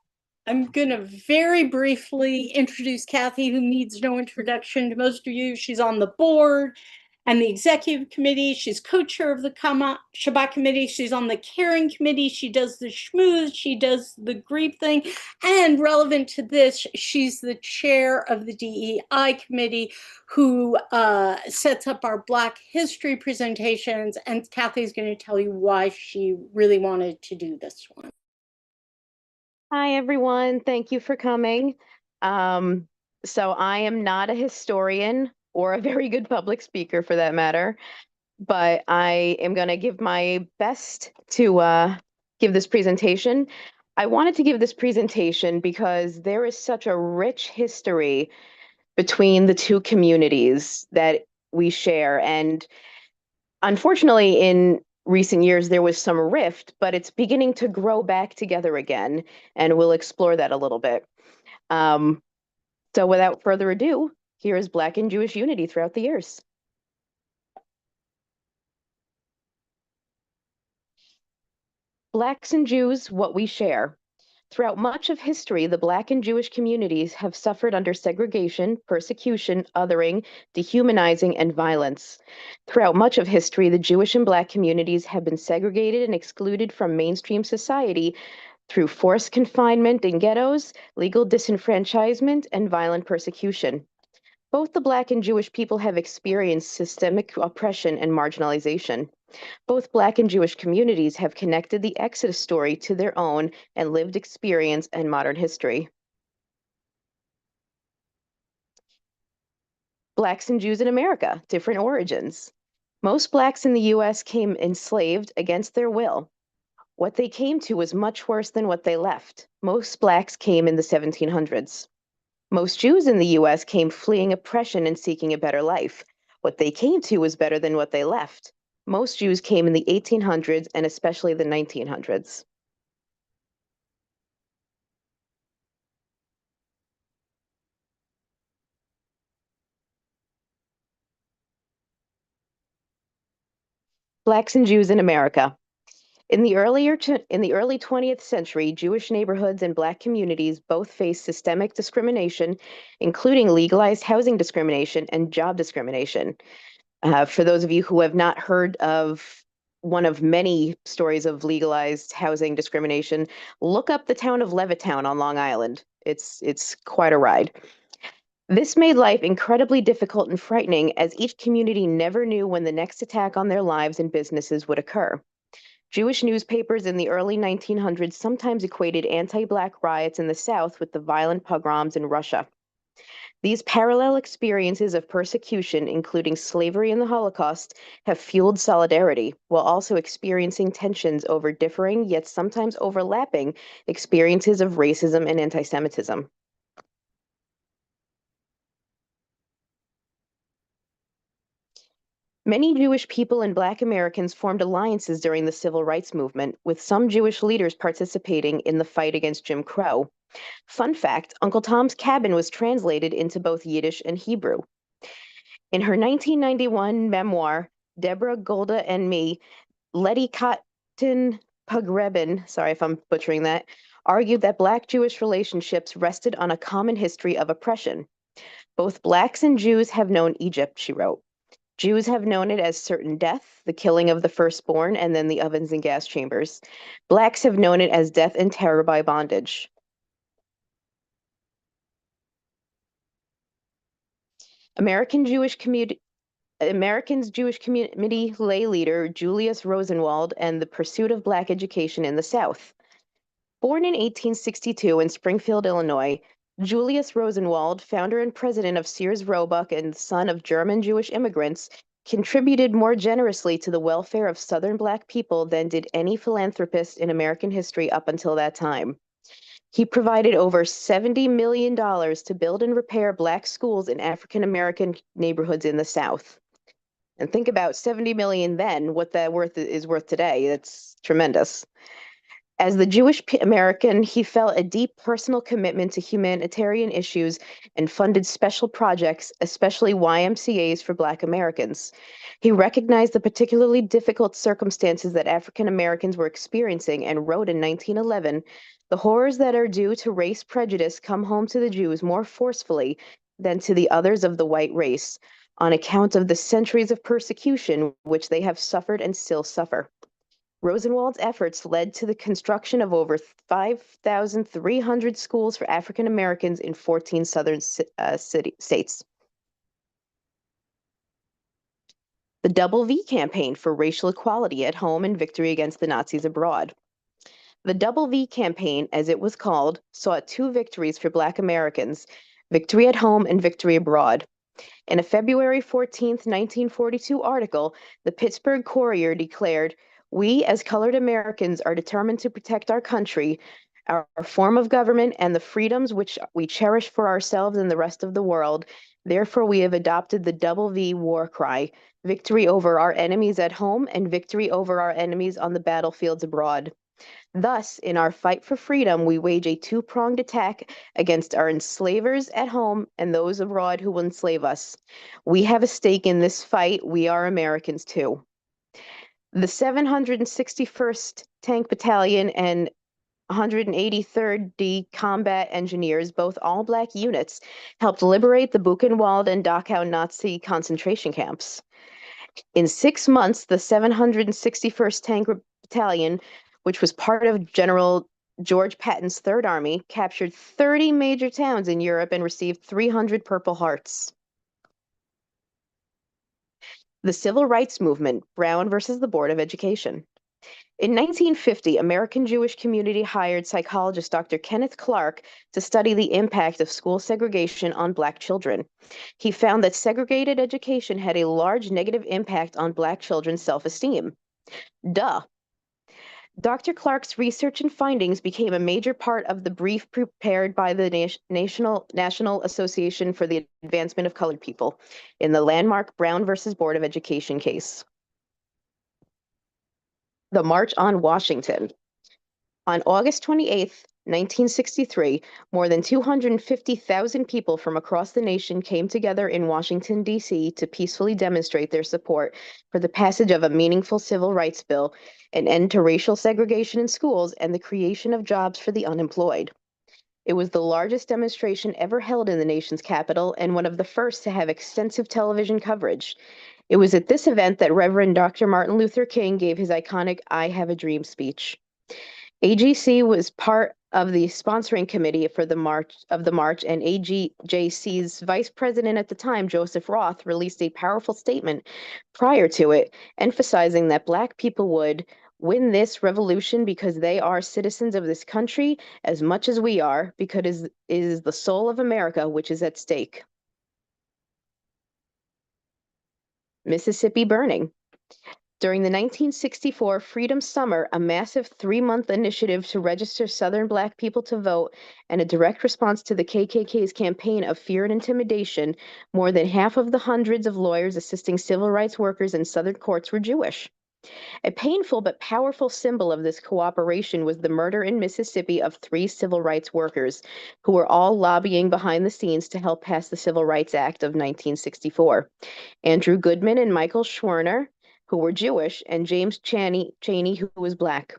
I'm going to very briefly introduce Kathy, who needs no introduction to most of you. She's on the board and the executive committee. She's co-chair of the Shabbat committee. She's on the caring committee. She does the schmooze. She does the grief thing. And relevant to this, she's the chair of the DEI committee, who sets up our Black history presentations. And Kathy's going to tell you why she really wanted to do this one. Hi, everyone. Thank you for coming. So I am not a historian or a very good public speaker for that matter, but I am going to give my best to give this presentation. I wanted to give this presentation because there is such a rich history between the two communities that we share. And unfortunately, in recent years, there was some rift, but it's beginning to grow back together again, and we'll explore that a little bit. So without further ado, here is Black and Jewish unity throughout the years. Blacks and Jews, what we share. Throughout much of history, the Black and Jewish communities have suffered under segregation, persecution, othering, dehumanizing, and violence. Throughout much of history, the Jewish and Black communities have been segregated and excluded from mainstream society through forced confinement in ghettos, legal disenfranchisement, and violent persecution. Both the Black and Jewish people have experienced systemic oppression and marginalization. Both Black and Jewish communities have connected the Exodus story to their own and lived experience and modern history. Blacks and Jews in America, different origins. Most Blacks in the U.S. came enslaved against their will. What they came to was much worse than what they left. Most Blacks came in the 1700s. Most Jews in the U.S. came fleeing oppression and seeking a better life. What they came to was better than what they left. Most Jews came in the 1800s and especially the 1900s. Blacks and Jews in America. In the early 20th century, Jewish neighborhoods and Black communities both faced systemic discrimination, including legalized housing discrimination and job discrimination. For those of you who have not heard of one of many stories of legalized housing discrimination, look up the town of Levittown on Long Island. It's quite a ride. This made life incredibly difficult and frightening, as each community never knew when the next attack on their lives and businesses would occur. Jewish newspapers in the early 1900s sometimes equated anti-Black riots in the South with the violent pogroms in Russia. These parallel experiences of persecution, including slavery and the Holocaust, have fueled solidarity, while also experiencing tensions over differing, yet sometimes overlapping, experiences of racism and anti-Semitism. Many Jewish people and Black Americans formed alliances during the Civil Rights Movement, with some Jewish leaders participating in the fight against Jim Crow. Fun fact, Uncle Tom's Cabin was translated into both Yiddish and Hebrew. In her 1991 memoir, Deborah, Golda, and Me, Letty Cotton Pogrebin, sorry if I'm butchering that, argued that Black-Jewish relationships rested on a common history of oppression. Both Blacks and Jews have known Egypt, she wrote. Jews have known it as certain death, the killing of the firstborn, and then the ovens and gas chambers. Blacks have known it as death and terror by bondage. American's Jewish Community lay leader Julius Rosenwald and the pursuit of Black education in the South. Born in 1862 in Springfield, Illinois, Julius Rosenwald, founder and president of Sears Roebuck and son of German Jewish immigrants, contributed more generously to the welfare of Southern Black people than did any philanthropist in American history up until that time. He provided over $70 million to build and repair Black schools in African American neighborhoods in the South. And think about 70 million then, what that is worth today. That's tremendous. As the Jewish American, he felt a deep personal commitment to humanitarian issues and funded special projects, especially YMCAs for Black Americans. He recognized the particularly difficult circumstances that African Americans were experiencing and wrote in 1911, "The horrors that are due to race prejudice come home to the Jews more forcefully than to the others of the white race, on account of the centuries of persecution which they have suffered and still suffer." Rosenwald's efforts led to the construction of over 5,300 schools for African Americans in 14 southern states. The Double V campaign for racial equality at home and victory against the Nazis abroad. The Double V campaign, as it was called, sought two victories for Black Americans, victory at home and victory abroad. In a February 14, 1942 article, the Pittsburgh Courier declared, "We, as colored Americans, are determined to protect our country, our form of government, and the freedoms which we cherish for ourselves and the rest of the world. Therefore, we have adopted the Double V war cry, victory over our enemies at home and victory over our enemies on the battlefields abroad. Thus, in our fight for freedom, we wage a two-pronged attack against our enslavers at home and those abroad who will enslave us. We have a stake in this fight. We are Americans too." The 761st Tank Battalion and 183rd D Combat Engineers, both all-Black units, helped liberate the Buchenwald and Dachau Nazi concentration camps. In 6 months, the 761st Tank Battalion, which was part of General George Patton's Third Army, captured 30 major towns in Europe and received 300 Purple Hearts. The Civil Rights Movement, Brown versus the Board of Education. In 1950, American Jewish community hired psychologist Dr. Kenneth Clark to study the impact of school segregation on Black children. He found that segregated education had a large negative impact on Black children's self-esteem. Duh. Dr. Clark's research and findings became a major part of the brief prepared by the National Association for the Advancement of Colored People in the landmark Brown versus Board of Education case. The March on Washington. On August 28, 1963, more than 250,000 people from across the nation came together in Washington, D.C. to peacefully demonstrate their support for the passage of a meaningful civil rights bill, an end to racial segregation in schools, and the creation of jobs for the unemployed. It was the largest demonstration ever held in the nation's capital and one of the first to have extensive television coverage. It was at this event that Reverend Dr. Martin Luther King gave his iconic "I Have a Dream" speech. AGC was part of the sponsoring committee for the march, and AGJC's vice president at the time, Joseph Roth, released a powerful statement prior to it, emphasizing that Black people would win this revolution because they are citizens of this country as much as we are, because it is the soul of America which is at stake. Mississippi burning. During the 1964 Freedom Summer, a massive 3-month initiative to register Southern Black people to vote and a direct response to the KKK's campaign of fear and intimidation, more than half of the hundreds of lawyers assisting civil rights workers in Southern courts were Jewish. A painful but powerful symbol of this cooperation was the murder in Mississippi of 3 civil rights workers, who were all lobbying behind the scenes to help pass the Civil Rights Act of 1964. Andrew Goodman and Michael Schwerner, who were Jewish, and James Chaney, who was Black.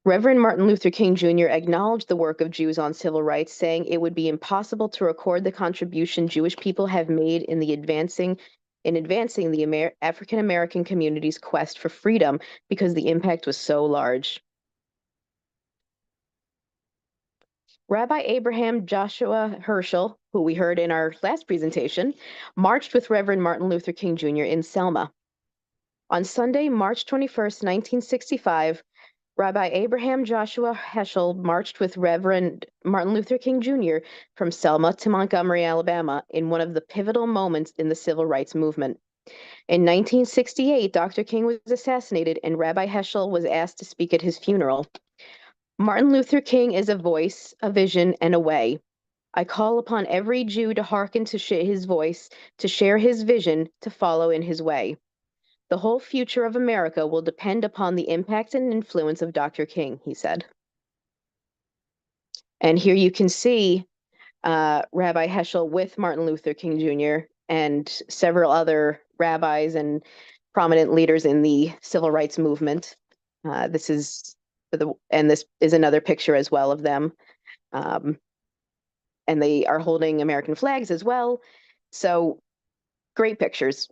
Reverend Martin Luther King Jr. acknowledged the work of Jews on civil rights, saying it would be impossible to record the contribution Jewish people have made in advancing the African American community's quest for freedom, because the impact was so large. Rabbi Abraham Joshua Herschel, who we heard in our last presentation, marched with Reverend Martin Luther King Jr. in Selma. On Sunday, March 21st, 1965, Rabbi Abraham Joshua Heschel marched with Reverend Martin Luther King Jr. from Selma to Montgomery, Alabama, in one of the pivotal moments in the civil rights movement. In 1968, Dr. King was assassinated, and Rabbi Heschel was asked to speak at his funeral. Martin Luther King is a voice, a vision, and a way. I call upon every Jew to hearken to his voice, to share his vision, to follow in his way. The whole future of America will depend upon the impact and influence of Dr. King, he said. And here you can see Rabbi Heschel with Martin Luther King Jr. and several other rabbis and prominent leaders in the civil rights movement. This is another picture as well of them. And they are holding American flags as well. So great pictures.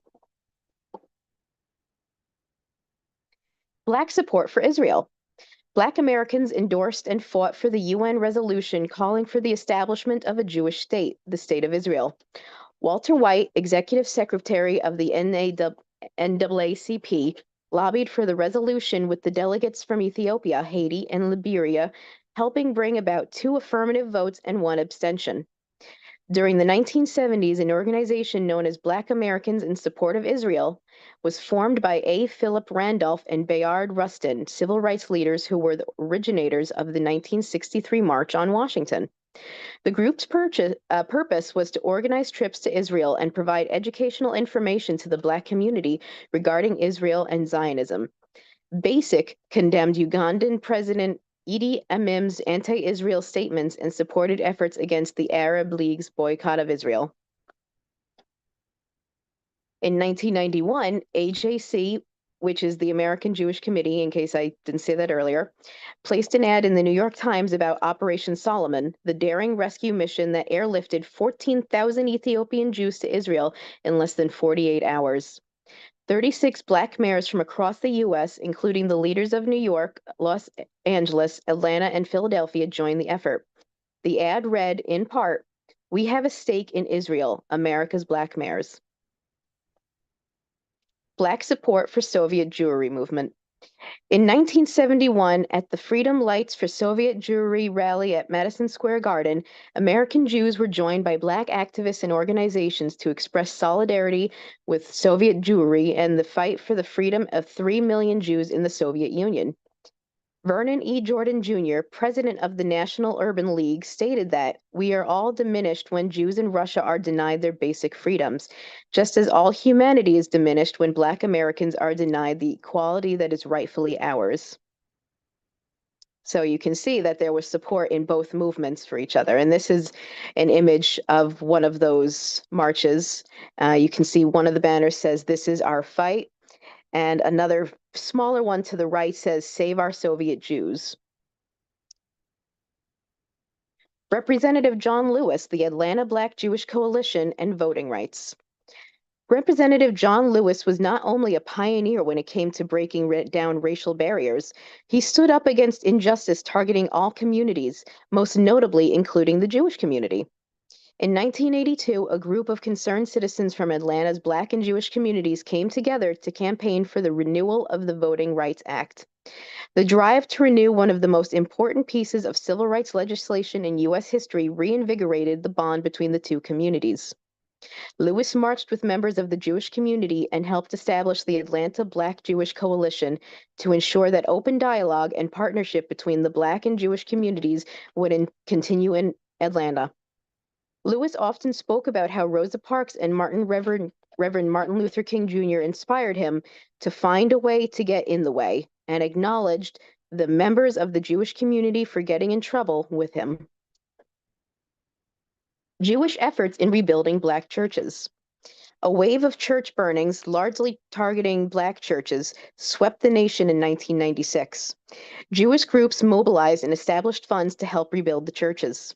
Black support for Israel. Black Americans endorsed and fought for the UN resolution calling for the establishment of a Jewish state, the State of Israel. Walter White, Executive Secretary of the NAACP, lobbied for the resolution with the delegates from Ethiopia, Haiti, and Liberia, helping bring about 2 affirmative votes and 1 abstention. During the 1970s, an organization known as Black Americans in Support of Israel was formed by A. Philip Randolph and Bayard Rustin, civil rights leaders who were the originators of the 1963 March on Washington. The group's purpose was to organize trips to Israel and provide educational information to the Black community regarding Israel and Zionism. BASIC condemned Ugandan President Idi Amin's anti-Israel statements and supported efforts against the Arab League's boycott of Israel. In 1991, AJC, which is the American Jewish Committee, in case I didn't say that earlier, placed an ad in the New York Times about Operation Solomon, the daring rescue mission that airlifted 14,000 Ethiopian Jews to Israel in less than 48 hours. 36 Black mayors from across the U.S., including the leaders of New York, Los Angeles, Atlanta, and Philadelphia, joined the effort. The ad read, in part, "We have a stake in Israel, America's Black mayors." Black support for Soviet Jewry movement. In 1971, at the Freedom Lights for Soviet Jewry rally at Madison Square Garden, American Jews were joined by Black activists and organizations to express solidarity with Soviet Jewry and the fight for the freedom of 3 million Jews in the Soviet Union. Vernon E. Jordan Jr., president of the National Urban League, stated that we are all diminished when Jews in Russia are denied their basic freedoms, just as all humanity is diminished when Black Americans are denied the equality that is rightfully ours. So you can see that there was support in both movements for each other. And this is an image of one of those marches. You can see one of the banners says, "This is our fight." And another smaller one to the right says, "Save our Soviet Jews." Representative John Lewis, the Atlanta Black Jewish Coalition, and voting rights. Representative John Lewis was not only a pioneer when it came to breaking down racial barriers, he stood up against injustice targeting all communities, most notably including the Jewish community. In 1982, a group of concerned citizens from Atlanta's Black and Jewish communities came together to campaign for the renewal of the Voting Rights Act. The drive to renew one of the most important pieces of civil rights legislation in U.S. history reinvigorated the bond between the two communities. Lewis marched with members of the Jewish community and helped establish the Atlanta Black Jewish Coalition to ensure that open dialogue and partnership between the Black and Jewish communities would continue in Atlanta. Lewis often spoke about how Rosa Parks and Reverend Martin Luther King Jr. inspired him to find a way to get in the way, and acknowledged the members of the Jewish community for getting in trouble with him. Jewish efforts in rebuilding Black churches. A wave of church burnings, largely targeting Black churches, swept the nation in 1996. Jewish groups mobilized and established funds to help rebuild the churches.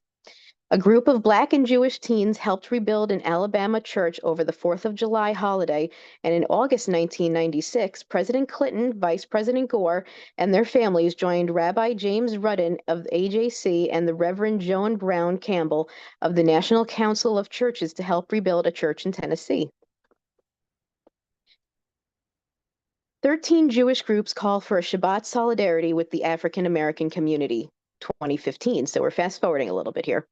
A group of Black and Jewish teens helped rebuild an Alabama church over the 4th of July holiday, and in August 1996, President Clinton, Vice President Gore, and their families joined Rabbi James Rudin of AJC and the Reverend Joan Brown Campbell of the National Council of Churches to help rebuild a church in Tennessee. 13 Jewish groups call for a Shabbat solidarity with the African American community, 2015, so we're fast forwarding a little bit here.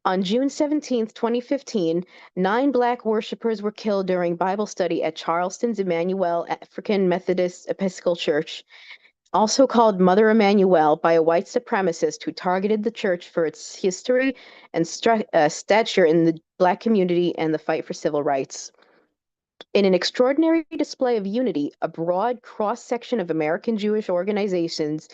On June 17, 2015, 9 Black worshipers were killed during Bible study at Charleston's Emmanuel African Methodist Episcopal Church, also called Mother Emanuel, by a white supremacist who targeted the church for its history and stature in the Black community and the fight for civil rights. In an extraordinary display of unity, a broad cross-section of American Jewish organizations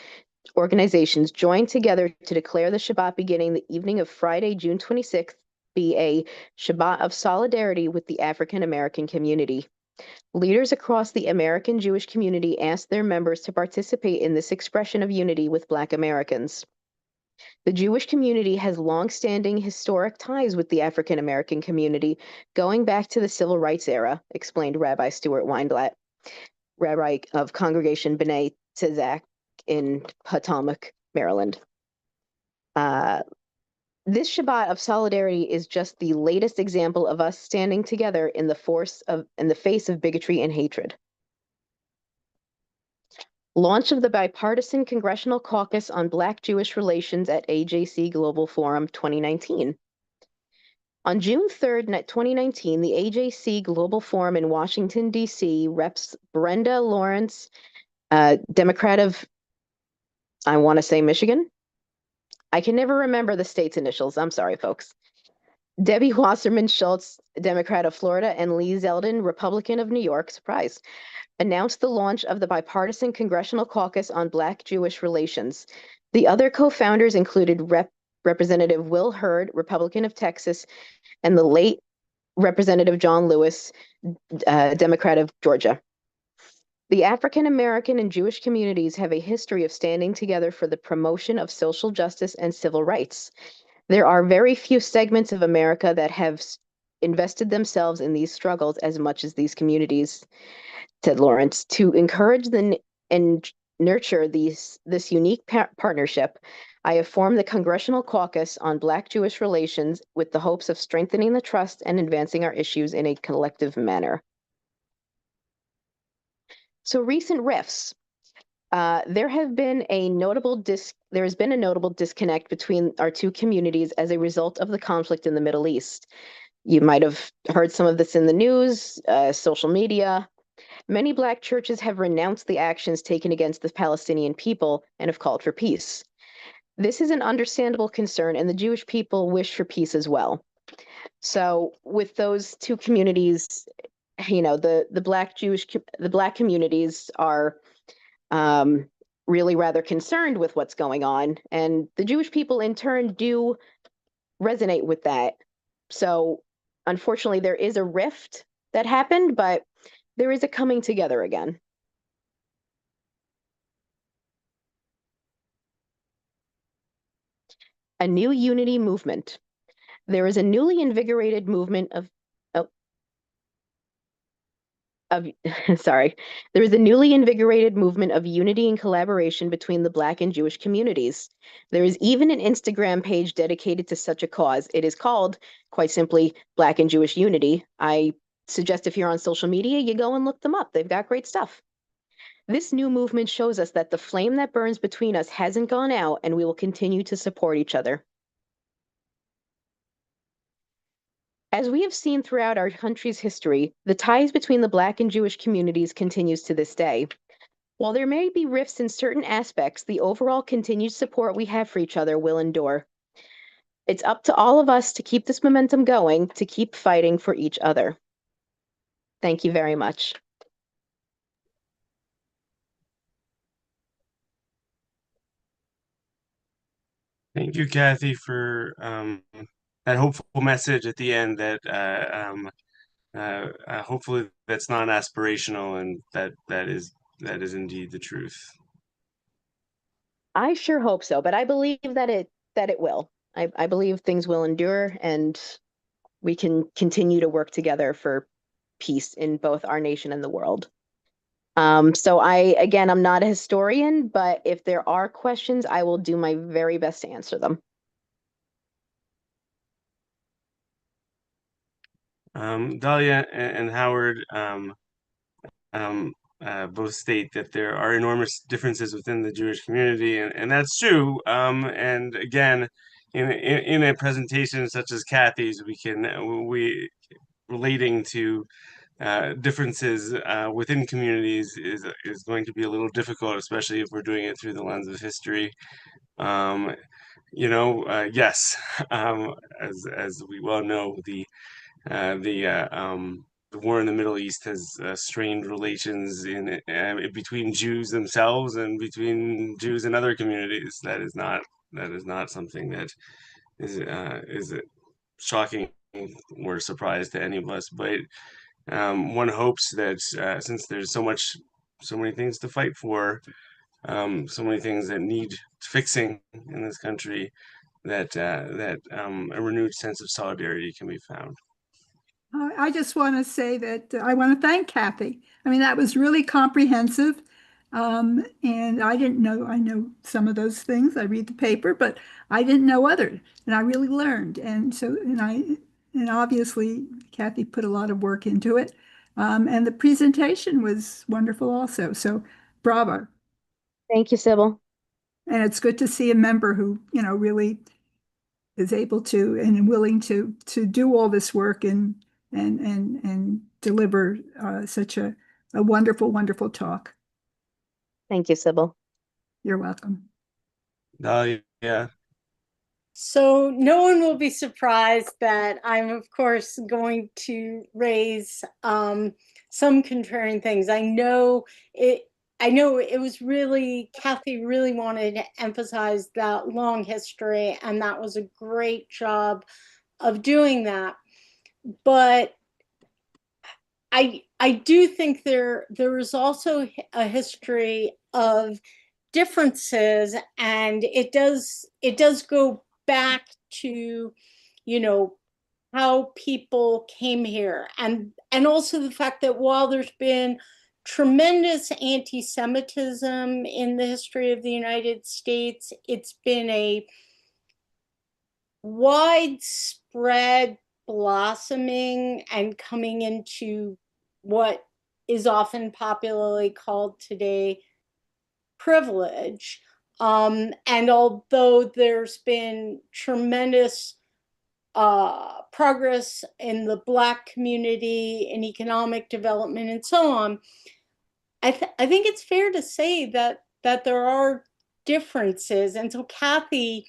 joined together to declare the Shabbat beginning the evening of Friday, June 26th, be a Shabbat of solidarity with the African American community. Leaders across the American Jewish community asked their members to participate in this expression of unity with Black Americans. The Jewish community has long-standing historic ties with the African American community, going back to the Civil Rights era, explained Rabbi Stuart Weinblatt, Rabbi of Congregation B'nai Tzedek in Potomac, Maryland. This Shabbat of solidarity is just the latest example of us standing together in the face of bigotry and hatred. Launch of the Bipartisan Congressional Caucus on Black-Jewish Relations at AJC Global Forum 2019. On June 3rd, 2019, the AJC Global Forum in Washington, D.C., Reps. Brenda Lawrence, Democrat of, I want to say Michigan. I can never remember the state's initials. I'm sorry, folks. Debbie Wasserman Schultz, Democrat of Florida, and Lee Zeldin, Republican of New York, surprise, announced the launch of the Bipartisan Congressional Caucus on Black-Jewish Relations. The other co-founders included Representative Will Hurd, Republican of Texas, and the late Representative John Lewis, Democrat of Georgia. The African American and Jewish communities have a history of standing together for the promotion of social justice and civil rights. There are very few segments of America that have invested themselves in these struggles as much as these communities, said Lawrence. To encourage and nurture this unique partnership, I have formed the Congressional Caucus on Black-Jewish Relations with the hopes of strengthening the trust and advancing our issues in a collective manner. So recent rifts. There has been a notable disconnect between our two communities as a result of the conflict in the Middle East. You might have heard some of this in the news, social media. Many Black churches have renounced the actions taken against the Palestinian people and have called for peace. This is an understandable concern, and the Jewish people wish for peace as well. So with those two communities, you know, the Black communities are really rather concerned with what's going on, and the Jewish people in turn do resonate with that. So unfortunately, there is a rift that happened, but there is a coming together again. A new unity movement. There is a newly invigorated movement there is a newly invigorated movement of unity and collaboration between the Black and Jewish communities. There is even an Instagram page dedicated to such a cause. It is called, quite simply, Black and Jewish Unity. I suggest if you're on social media, you go and look them up. They've got great stuff. This new movement shows us that the flame that burns between us hasn't gone out, and we will continue to support each other. As we have seen throughout our country's history, the ties between the Black and Jewish communities continues to this day. While there may be rifts in certain aspects, the overall continued support we have for each other will endure. It's up to all of us to keep this momentum going, to keep fighting for each other. Thank you very much. Thank you, Kathy, for that hopeful message at the end that hopefully that's not aspirational and that is indeed the truth. I sure hope so, but I believe that it will. I believe things will endure and we can continue to work together for peace in both our nation and the world. So I'm not a historian, but if there are questions, I will do my very best to answer them. Dahlia and Howard both state that there are enormous differences within the Jewish community, and that's true. And again, in a presentation such as Kathy's, we relating to differences within communities is going to be a little difficult, especially if we're doing it through the lens of history. Yes, as we well know, the war in the Middle East has strained relations in between Jews themselves and between Jews and other communities. That is not something that is shocking or a surprise to any of us. But one hopes that since there's so many things to fight for, so many things that need fixing in this country, that a renewed sense of solidarity can be found. I just want to say that I want to thank Kathy. I mean, that was really comprehensive. And I didn't know, I know some of those things. I read the paper, but I didn't know others. And I really learned. And so, and obviously Kathy put a lot of work into it. And the presentation was wonderful also. So bravo. Thank you, Sybil. And it's good to see a member who, really is able to and willing to do all this work and deliver such a wonderful, wonderful talk. Thank you, Sybil. You're welcome. Yeah. So no one will be surprised that I'm, of course, going to raise some contrarian things. I know it was really, Kathy really wanted to emphasize that long history, and that was a great job of doing that. But I do think there is also a history of differences, and it does go back to, how people came here, and also the fact that while there's been tremendous anti-Semitism in the history of the United States, it's been a widespread blossoming and coming into what is often popularly called today privilege. And although there's been tremendous progress in the Black community and economic development and so on, I think it's fair to say that there are differences. And so Kathy,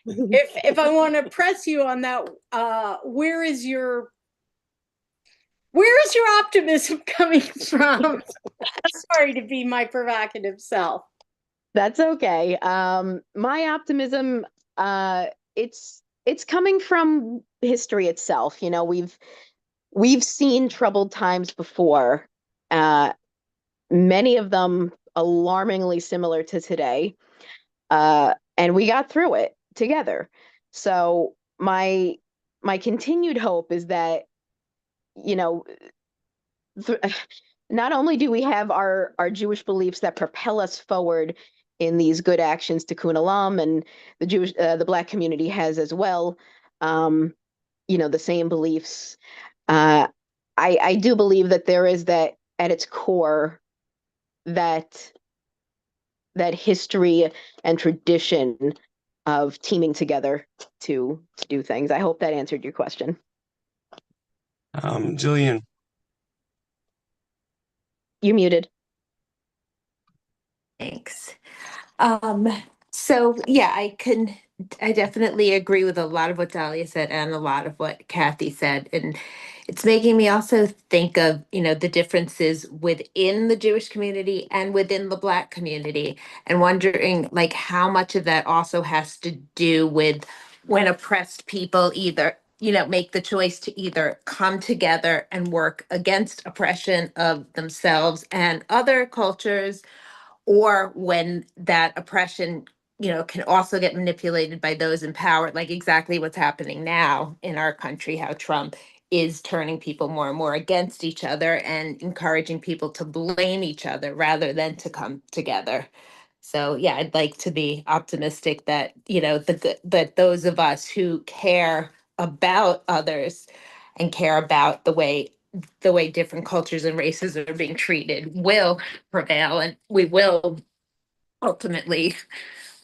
if I want to press you on that, where is your optimism coming from? Sorry to be my provocative self. That's okay. My optimism, it's coming from history itself. We've seen troubled times before, many of them alarmingly similar to today, and we got through it together. So my continued hope is that, not only do we have our Jewish beliefs that propel us forward in these good actions, Tikkun Olam, and the Black community has as well, the same beliefs. I do believe that there is that at its core that history and tradition of teaming together to do things. I hope that answered your question. Jillian. You're muted. Thanks. So yeah, I definitely agree with a lot of what Dahlia said and a lot of what Kathy said. And it's making me also think of, the differences within the Jewish community and within the Black community, and wondering like how much of that also has to do with when oppressed people either, make the choice to either come together and work against oppression of themselves and other cultures, or when that oppression, can also get manipulated by those in power, like exactly what's happening now in our country, how Trump is turning people more and more against each other and encouraging people to blame each other rather than to come together. So yeah, I'd like to be optimistic that, that those of us who care about others and care about the way different cultures and races are being treated will prevail, and we will ultimately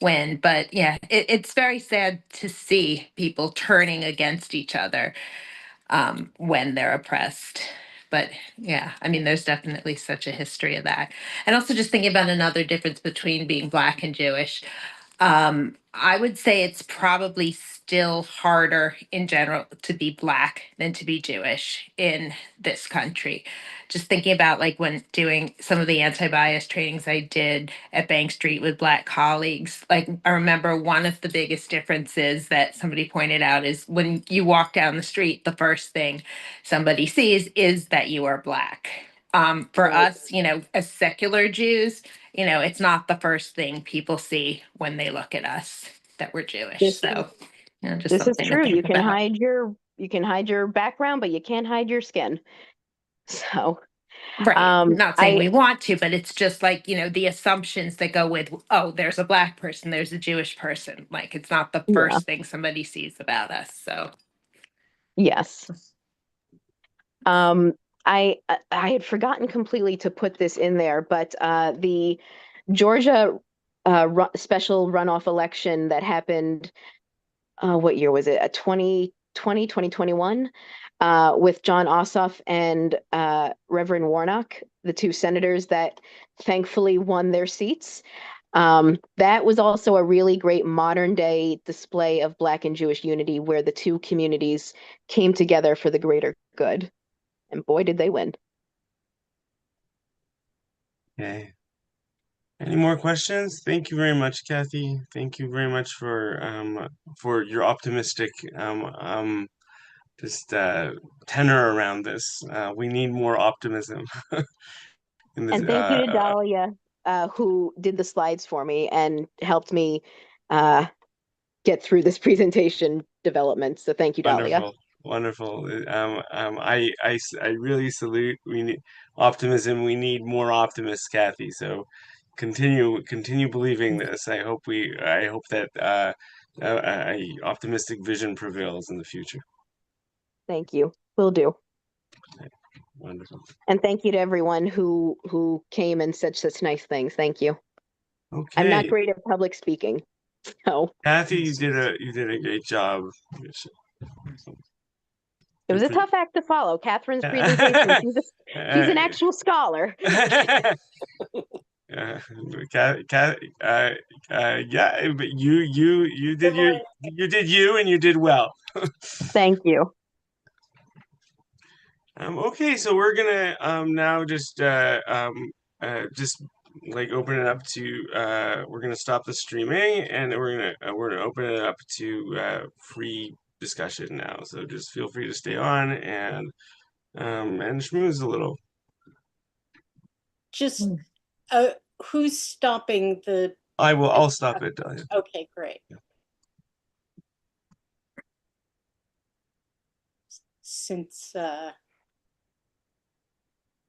win. But yeah, it's very sad to see people turning against each other when they're oppressed. But yeah, I mean, there's definitely such a history of that. And also just thinking about another difference between being Black and Jewish. I would say it's probably still harder in general to be Black than to be Jewish in this country. Just thinking about like when doing some of the anti-bias trainings I did at Bank Street with Black colleagues, like I remember one of the biggest differences that somebody pointed out is when you walk down the street, the first thing somebody sees is that you are Black. For us, as secular Jews, it's not the first thing people see when they look at us that we're Jewish. This- So, just This is something to true. think You can about. hide your background, but you can't hide your skin. So Right. I'm not saying I- we want to, but it's just like, the assumptions that go with, oh, there's a Black person, there's a Jewish person. Like, it's not the first thing somebody sees about us. So, yes. I had forgotten completely to put this in there, but the Georgia special runoff election that happened, what year was it? 2021, with John Ossoff and Reverend Warnock, the two senators that thankfully won their seats. That was also a really great modern day display of Black and Jewish unity, where the two communities came together for the greater good. And boy, did they win. Okay. Any more questions? Thank you very much, Kathy. Thank you very much for your optimistic tenor around this. We need more optimism. in this, And thank you to Dahlia, who did the slides for me and helped me get through this presentation development. So thank you, Dahlia. Wonderful. I really salute. We need optimism. We need more optimists, Kathy. So continue believing this. I hope that a optimistic vision prevails in the future. Thank you. Will do. Wonderful. And thank you to everyone who came and said such nice things. Thank you. Okay. I'm not great at public speaking. So Kathy, you did a great job. it was a tough act to follow. Catherine's presentation. She's an actual scholar. Yeah, but you did you and you did well. Thank you. Okay, so we're gonna now just like open it up to we're gonna stop the streaming and we're gonna open it up to free discussion now. So just feel free to stay on and schmooze a little. Just who's stopping the? I'll stop it. Okay, great. Yeah. Since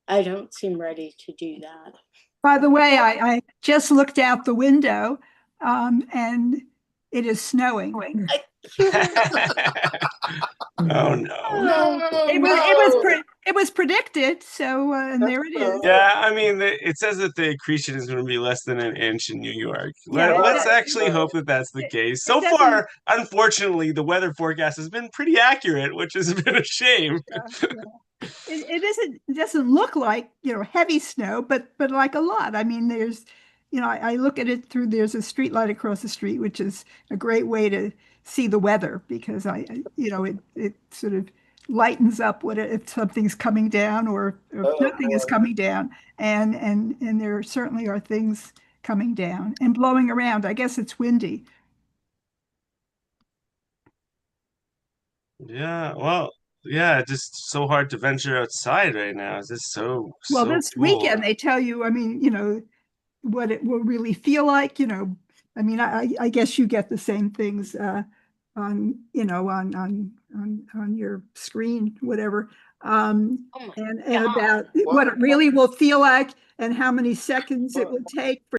I don't seem ready to do that. By the way, I just looked out the window and it is snowing. Oh no. It was predicted, so and there it is. Yeah, I mean, it says that the accretion is going to be less than an inch in New York. Yeah, Let's actually hope that that's the case. So doesn't- far, unfortunately, the weather forecast has been pretty accurate, which has been a shame. It doesn't look like, heavy snow, but like a lot. I mean, there's, I look at it through, there's a street light across the street, which is a great way to see the weather because it sort of lightens up if something's coming down or if nothing is coming down. And there certainly are things coming down and blowing around. I guess it's windy. Yeah, well, yeah, it's just so hard to venture outside right now. It's just so This cool. weekend they tell you, I mean, what it will really feel like, I mean, I guess you get the same things on your screen, whatever. And about what it really will feel like and how many seconds it will take for